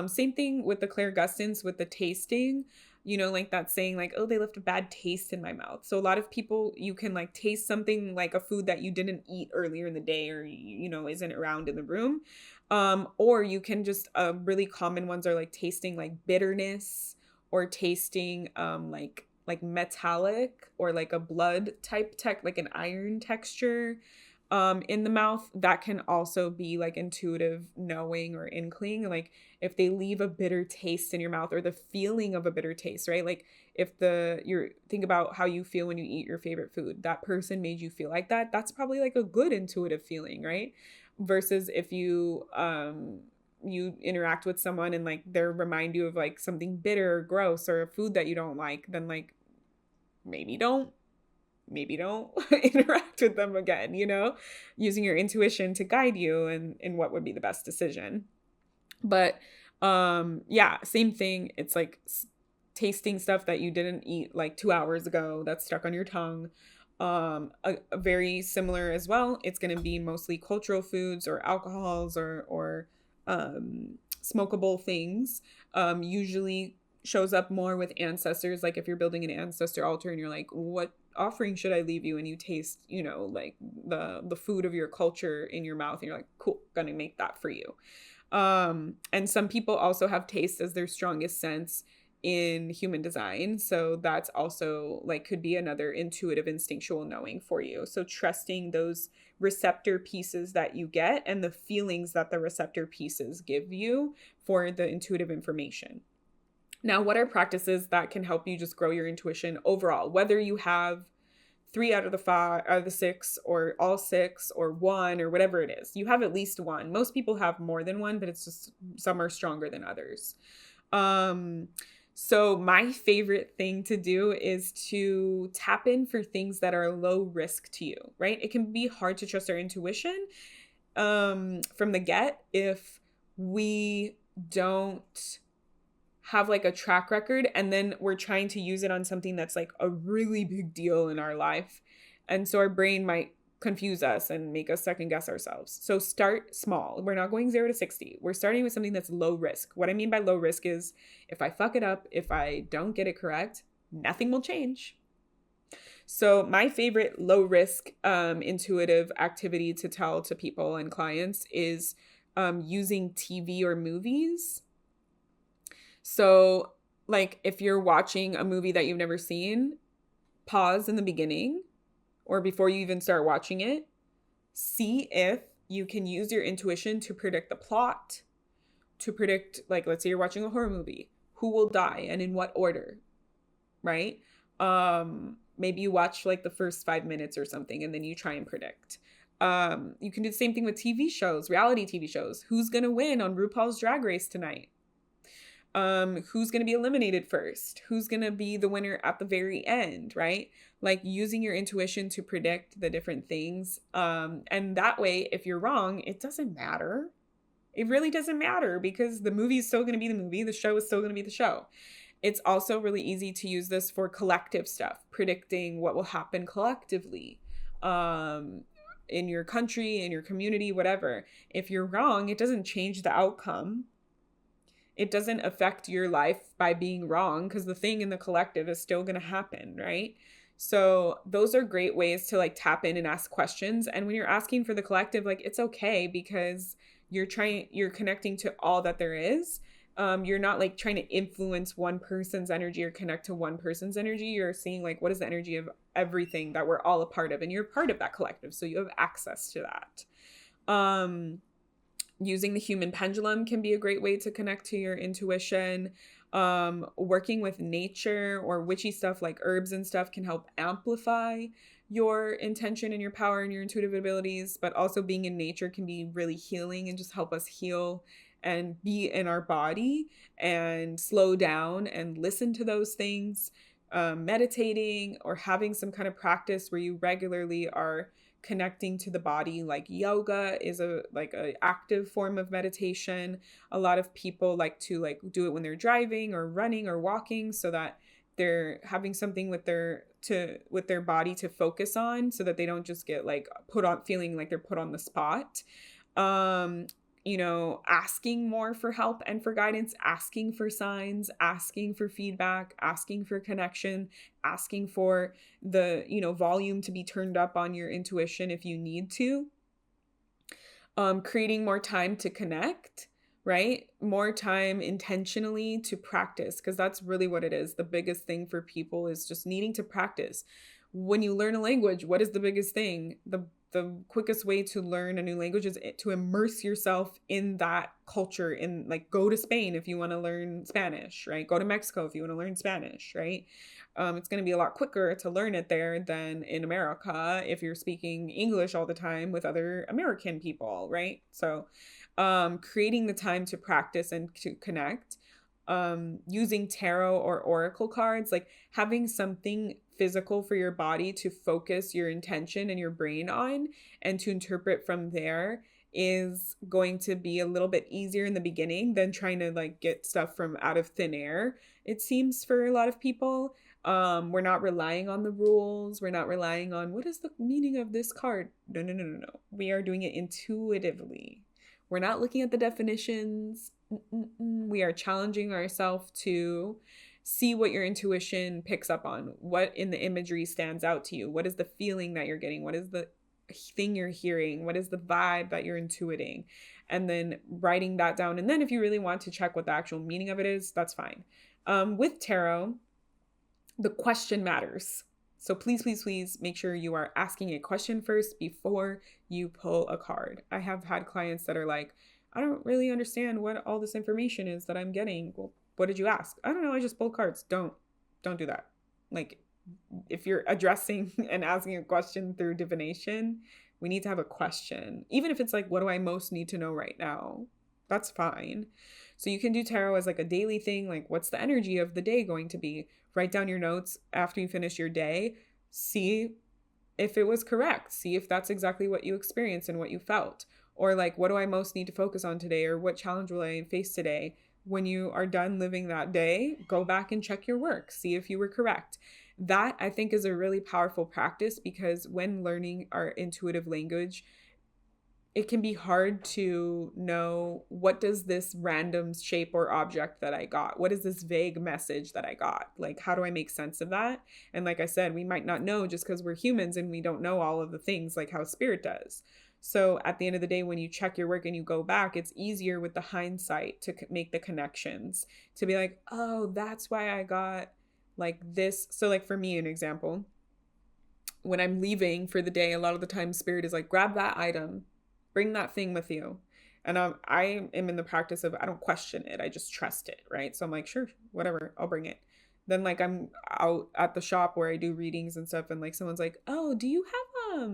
Same thing with the clairgustance, with the tasting. Like that saying like, oh, they left a bad taste in my mouth. So a lot of people, you can like taste something like a food that you didn't eat earlier in the day, or, isn't around in the room. Or you can just, really common ones are like tasting like bitterness, or tasting, like metallic, or like a blood type like an iron texture in the mouth. That can also be like intuitive knowing or inkling, like if they leave a bitter taste in your mouth, or the feeling of a bitter taste, right? Like if you think about how you feel when you eat your favorite food, that person made you feel like that, that's probably like a good intuitive feeling, right? Versus if you interact with someone and like they remind you of like something bitter or gross, or a food that you don't like, then like maybe don't interact with them again, using your intuition to guide you in what would be the best decision. But yeah, same thing. It's like tasting stuff that you didn't eat like 2 hours ago that's stuck on your tongue. A very similar as well. It's going to be mostly cultural foods or alcohols, or smokable things. Usually shows up more with ancestors. Like if you're building an ancestor altar and you're like, what offering should I leave you? And you taste, like the food of your culture in your mouth, and you're like, cool, gonna make that for you. And some people also have taste as their strongest sense in human design. So that's also like could be another intuitive instinctual knowing for you. So trusting those receptor pieces that you get and the feelings that the receptor pieces give you for the intuitive information. Now, what are practices that can help you just grow your intuition overall, whether you have 3 out of the 5 out of the 6, or all 6, or 1, or whatever it is? You have at least one. Most people have more than one, but it's just some are stronger than others. So my favorite thing to do is to tap in for things that are low risk to you, right? It can be hard to trust our intuition from the get if we don't have like a track record, and then we're trying to use it on something that's like a really big deal in our life. And so our brain might confuse us and make us second guess ourselves. So start small. We're not going 0 to 60. We're starting with something that's low risk. What I mean by low risk is if I fuck it up, if I don't get it correct, nothing will change. So my favorite low risk intuitive activity to tell to people and clients is using TV or movies. So like if you're watching a movie that you've never seen, pause in the beginning or before you even start watching it. See if you can use your intuition to predict the plot, to predict, like, let's say you're watching a horror movie, who will die and in what order, right? Maybe you watch like the first 5 minutes or something and then you try and predict. You can do the same thing with TV shows, reality TV shows. Who's going to win on RuPaul's Drag Race tonight? Who's going to be eliminated first? Who's going to be the winner at the very end, right? Like using your intuition to predict the different things. And that way, if you're wrong, it doesn't matter. It really doesn't matter because the movie is still going to be the movie. The show is still going to be the show. It's also really easy to use this for collective stuff, predicting what will happen collectively in your country, in your community, whatever. If you're wrong, it doesn't change the outcome. It doesn't affect your life by being wrong because the thing in the collective is still going to happen, right? So those are great ways to like tap in and ask questions. And when you're asking for the collective, like it's okay because you're connecting to all that there is. You're not like trying to influence one person's energy or connect to one person's energy. You're seeing like, what is the energy of everything that we're all a part of? And you're part of that collective. So you have access to that. Using the human pendulum can be a great way to connect to your intuition. Working with nature or witchy stuff like herbs and stuff can help amplify your intention and your power and your intuitive abilities, but also being in nature can be really healing and just help us heal and be in our body and slow down and listen to those things. Meditating or having some kind of practice where you regularly are connecting to the body, like yoga is a active form of meditation. A lot of people like to like do it when they're driving or running or walking so that they're having something with their body to focus on so that they don't just get like feeling like they're put on the spot. Asking more for help and for guidance, asking for signs, asking for feedback, asking for connection, asking for the, volume to be turned up on your intuition if you need to. Creating more time to connect, right? More time intentionally to practice, because that's really what it is. The biggest thing for people is just needing to practice. When you learn a language, what is the biggest thing? The quickest way to learn a new language is to immerse yourself in that culture. In like, go to Spain if you want to learn Spanish, right? Go to Mexico if you want to learn Spanish, right? It's going to be a lot quicker to learn it there than in America if you're speaking English all the time with other American people, right? So creating the time to practice and to connect. Using tarot or oracle cards, like having something physical for your body to focus your intention and your brain on and to interpret from there is going to be a little bit easier in the beginning than trying to like get stuff from out of thin air. It seems for a lot of people, we're not relying on the rules. We're not relying on what is the meaning of this card. No. We are doing it intuitively. We're not looking at the definitions. We are challenging ourselves to see what your intuition picks up on, what in the imagery stands out to you, what is the feeling that you're getting, what is the thing you're hearing, what is the vibe that you're intuiting, and then writing that down. And then if you really want to check what the actual meaning of it is, that's fine. With tarot, the question matters. So please make sure you are asking a question first before you pull a card. I have had clients that are like, I don't really understand what all this information is that I'm getting. Well, what did you ask? I don't know. I just pulled cards. Don't do that. Like, if you're addressing and asking a question through divination, we need to have a question. Even if it's like, what do I most need to know right now? That's fine. So you can do tarot as like a daily thing. Like, what's the energy of the day going to be? Write down your notes after you finish your day. See if it was correct. See if that's exactly what you experienced and what you felt. Or like, what do I most need to focus on today? Or what challenge will I face today? When you are done living that day, go back and check your work. See if you were correct. That, I think, is a really powerful practice because when learning our intuitive language, it can be hard to know, what does this random shape or object that I got? What is this vague message that I got? Like, how do I make sense of that? And like I said, we might not know just because we're humans and we don't know all of the things like how spirit does. So at the end of the day, when you check your work and you go back, it's easier with the hindsight to make the connections, to be like, oh, that's why I got like this. So like for me, an example, when I'm leaving for the day, a lot of the time spirit is like, grab that item, bring that thing with you. And I am in the practice of, I don't question it. I just trust it. Right. So I'm like, sure, whatever, I'll bring it. Then like I'm out at the shop where I do readings and stuff. And like, someone's like, oh, do you have,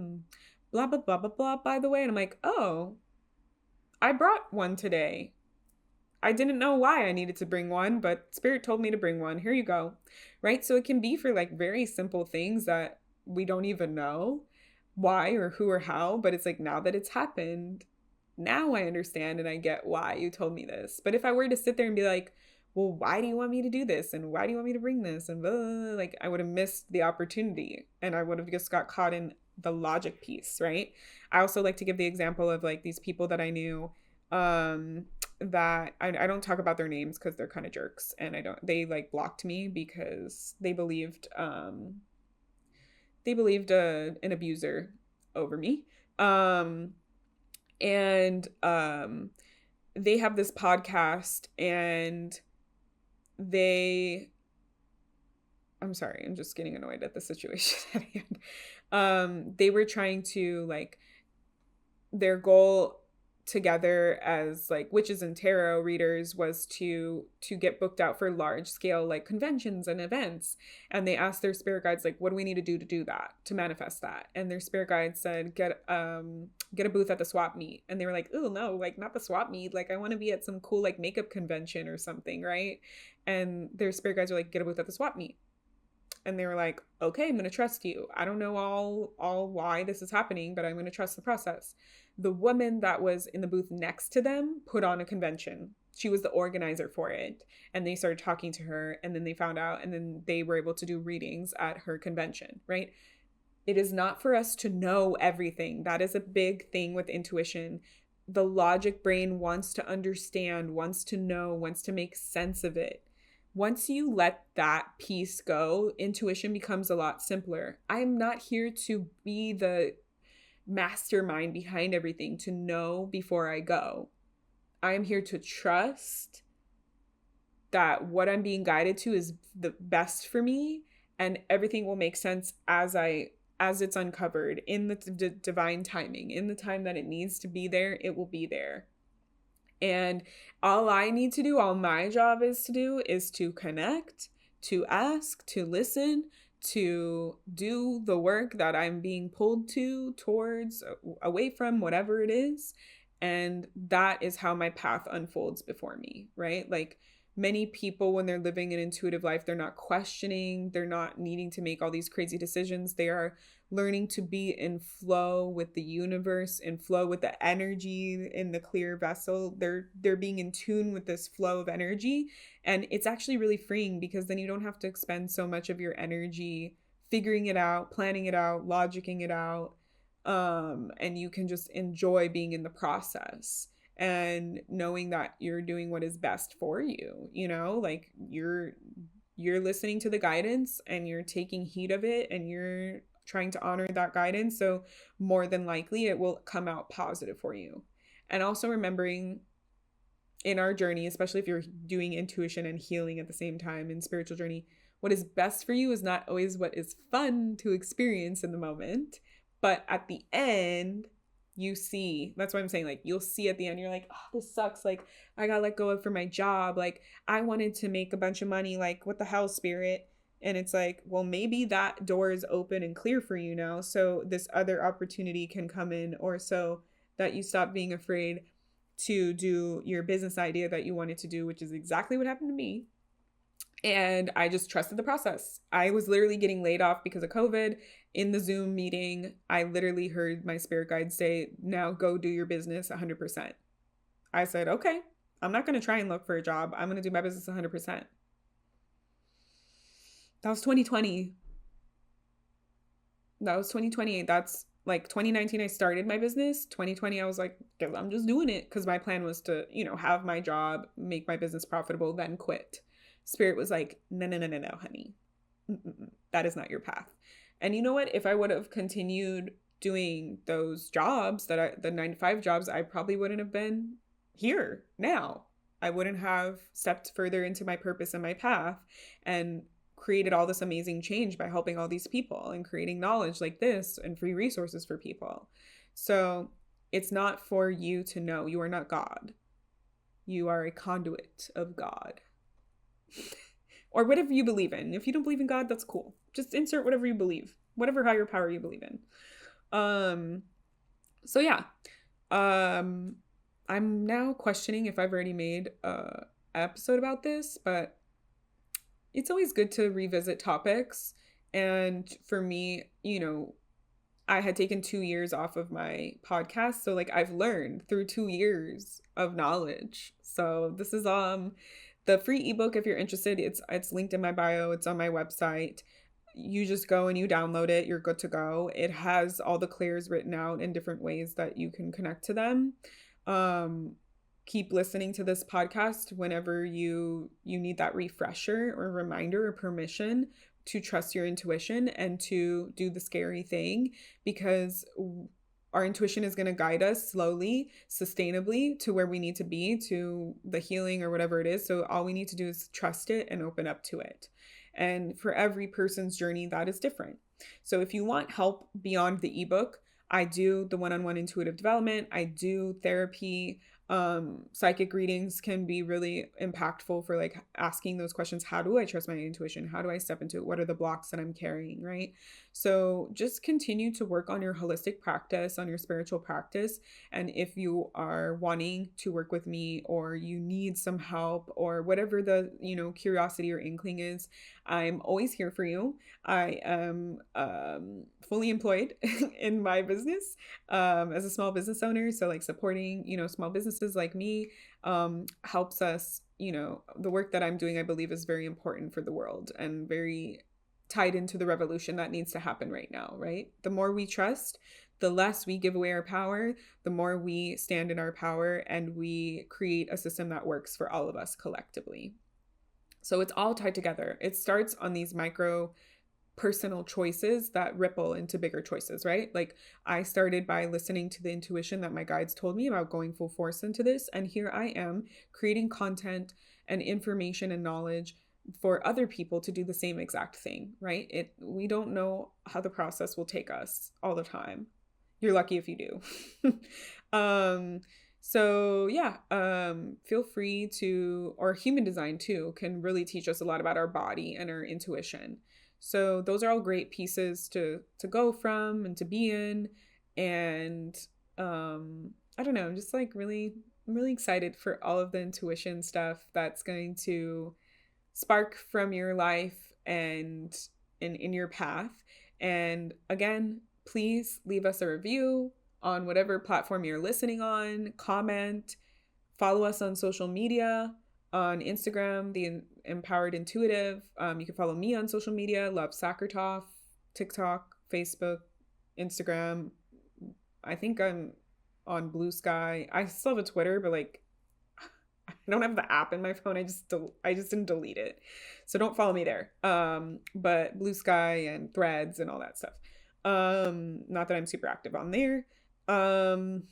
blah, blah, blah, blah, blah, by the way. And I'm like, oh, I brought one today. I didn't know why I needed to bring one, but spirit told me to bring one. Here you go. Right? So it can be for like very simple things that we don't even know why or who or how, but it's like now that it's happened, now I understand and I get why you told me this. But if I were to sit there and be like, well, why do you want me to do this? And why do you want me to bring this? And blah, like I would have missed the opportunity and I would have just got caught in the logic piece, right? I also like to give the example of like these people that I knew that I don't talk about their names because they're kind of jerks and they like blocked me because they believed an abuser over me. And they have this podcast and I'm sorry, I'm just getting annoyed at the situation at hand. They were trying to like, their goal together as like witches and tarot readers was to get booked out for large scale like conventions and events, and they asked their spirit guides like, what do we need to do that, to manifest that? And their spirit guides said, get a booth at the swap meet. And they were like, oh no, like not the swap meet, like I want to be at some cool like makeup convention or something, right? And their spirit guides were like, get a booth at the swap meet. And they were like, okay, I'm going to trust you. I don't know all why this is happening, but I'm going to trust the process. The woman that was in the booth next to them put on a convention. She was the organizer for it. And they started talking to her, and then they found out, and then they were able to do readings at her convention, right? It is not for us to know everything. That is a big thing with intuition. The logic brain wants to understand, wants to know, wants to make sense of it. Once you let that piece go, intuition becomes a lot simpler. I'm not here to be the mastermind behind everything, to know before I go. I am here to trust that what I'm being guided to is the best for me, and everything will make sense as it's uncovered in the divine timing. In the time that it needs to be there, it will be there. And all I need to do, all my job is to connect, to ask, to listen, to do the work that I'm being pulled towards, away from, whatever it is. And that is how my path unfolds before me, right? Like many people, when they're living an intuitive life, they're not questioning, they're not needing to make all these crazy decisions. They are learning to be in flow with the universe, in flow with the energy in the clear vessel. They're being in tune with this flow of energy. And it's actually really freeing, because then you don't have to expend so much of your energy figuring it out, planning it out, logicking it out. And you can just enjoy being in the process and knowing that you're doing what is best for you, like you're listening to the guidance and you're taking heed of it and you're trying to honor that guidance. So more than likely it will come out positive for you. And also remembering in our journey, especially if you're doing intuition and healing at the same time in spiritual journey, what is best for you is not always what is fun to experience in the moment, but at the end you see. That's why I'm saying, like, you'll see at the end, you're like, oh, this sucks, like I got let go of for my job, like I wanted to make a bunch of money, like what the hell, spirit? And it's like, well, maybe that door is open and clear for you now, so this other opportunity can come in, or so that you stop being afraid to do your business idea that you wanted to do, which is exactly what happened to me. And I just trusted the process. I was literally getting laid off because of COVID. In the Zoom meeting, I literally heard my spirit guide say, now go do your business 100%. I said, okay, I'm not going to try and look for a job. I'm going to do my business 100%. That was 2020. That's like 2019, I started my business. 2020, I was like, I'm just doing it, because my plan was to, have my job, make my business profitable, then quit. Spirit was like, no, honey. That is not your path. And you know what? If I would have continued doing those jobs, the 9-to-5 jobs, I probably wouldn't have been here now. I wouldn't have stepped further into my purpose and my path and created all this amazing change by helping all these people and creating knowledge like this and free resources for people. So it's not for you to know. You are not God. You are a conduit of God. Or whatever you believe in. If you don't believe in God, that's cool. Just insert whatever you believe, whatever higher power you believe in. So yeah. I I'm now questioning if I've already made a episode about this, but it's always good to revisit topics. And for me, I had taken 2 years off of my podcast. So like I've learned through 2 years of knowledge. So this is the free ebook. If you're interested, it's linked in my bio. It's on my website. You just go and you download it. You're good to go. It has all the clairs written out in different ways that you can connect to them. Keep listening to this podcast whenever you need that refresher or reminder or permission to trust your intuition and to do the scary thing, because our intuition is going to guide us slowly, sustainably to where we need to be, to the healing or whatever it is. So all we need to do is trust it and open up to it. And for every person's journey, that is different. So if you want help beyond the ebook, I do the one-on-one intuitive development. I do therapy. Psychic readings can be really impactful for like asking those questions. How do I trust my intuition? How do I step into it? What are the blocks that I'm carrying, right? So just continue to work on your holistic practice, on your spiritual practice. And if you are wanting to work with me, or you need some help, or whatever the, curiosity or inkling is, I'm always here for you. I am fully employed in my business as a small business owner. So like supporting, small businesses like me helps us, the work that I'm doing, I believe is very important for the world and very tied into the revolution that needs to happen right now, right? The more we trust, the less we give away our power, the more we stand in our power, and we create a system that works for all of us collectively. So it's all tied together. It starts on these micro personal choices that ripple into bigger choices, right? Like I started by listening to the intuition that my guides told me about, going full force into this. And here I am creating content and information and knowledge for other people to do the same exact thing, right? We don't know how the process will take us all the time. You're lucky if you do. So yeah, feel free to, or human design too, can really teach us a lot about our body and our intuition. So those are all great pieces to go from and to be in. And I don't know, I'm just like I'm really excited for all of the intuition stuff that's going to spark from your life and in your path. And again, please leave us a review on whatever platform you're listening on, comment, follow us on social media, on Instagram, the Empowered Intuitive. You can follow me on social media, Love Sakratoff, TikTok, Facebook, Instagram. I think I'm on Blue Sky. I still have a Twitter, but like I don't have the app in my phone. I just didn't delete it. So don't follow me there. But Blue Sky and Threads and all that stuff. Not that I'm super active on there. And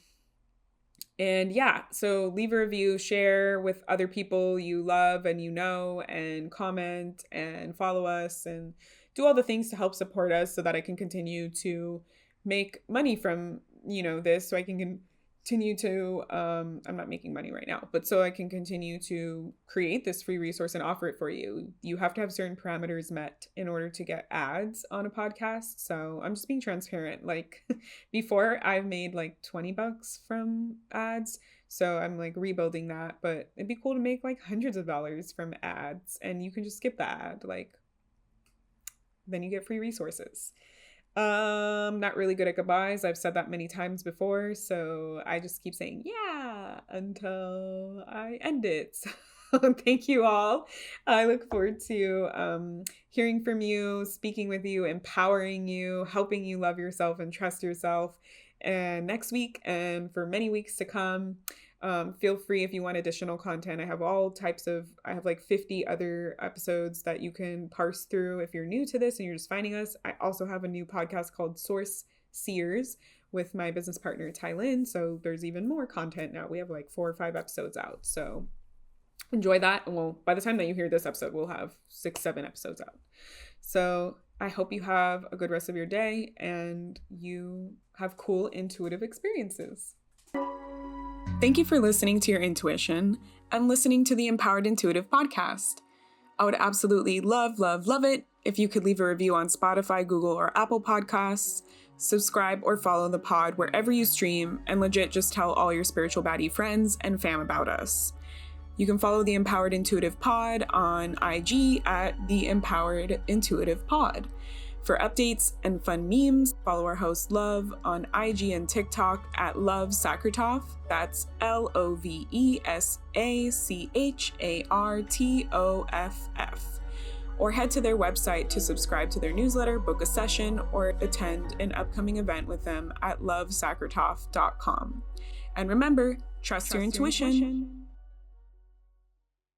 yeah, so leave a review, share with other people you love and and comment and follow us and do all the things to help support us so that I can continue to make money from, this, so I can continue to, I'm not making money right now, but so I can continue to create this free resource and offer it for you. You have to have certain parameters met in order to get ads on a podcast. So I'm just being transparent. Like before I've made like $20 from ads. So I'm like rebuilding that, but it'd be cool to make like hundreds of dollars from ads, and you can just skip the ad. Like then you get free resources. Not really good at goodbyes. I've said that many times before, so I just keep saying yeah until I end it. So thank you all. I look forward to hearing from you, speaking with you, empowering you, helping you love yourself and trust yourself. And next week and for many weeks to come, feel free if you want additional content. I have like 50 other episodes that you can parse through if you're new to this and you're just finding us. I also have a new podcast called Source Seers with my business partner, Ty Lynn. So there's even more content now. We have like 4 or 5 episodes out. So enjoy that. And by the time that you hear this episode, we'll have 6, 7 episodes out. So I hope you have a good rest of your day and you have cool intuitive experiences. Thank you for listening to your intuition and listening to the Empowered Intuitive podcast. I would absolutely love it if you could leave a review on Spotify, Google, or Apple Podcasts. Subscribe or follow the pod wherever you stream, and legit just tell all your spiritual baddie friends and fam about us. You can follow the Empowered Intuitive Pod on IG at the Empowered Intuitive Pod. For updates and fun memes, follow our host Love on IG and TikTok at Love Sakratoff. That's LOVESACHARTOFF. Or head to their website to subscribe to their newsletter, book a session, or attend an upcoming event with them at lovesakratoff.com. And remember, trust your intuition.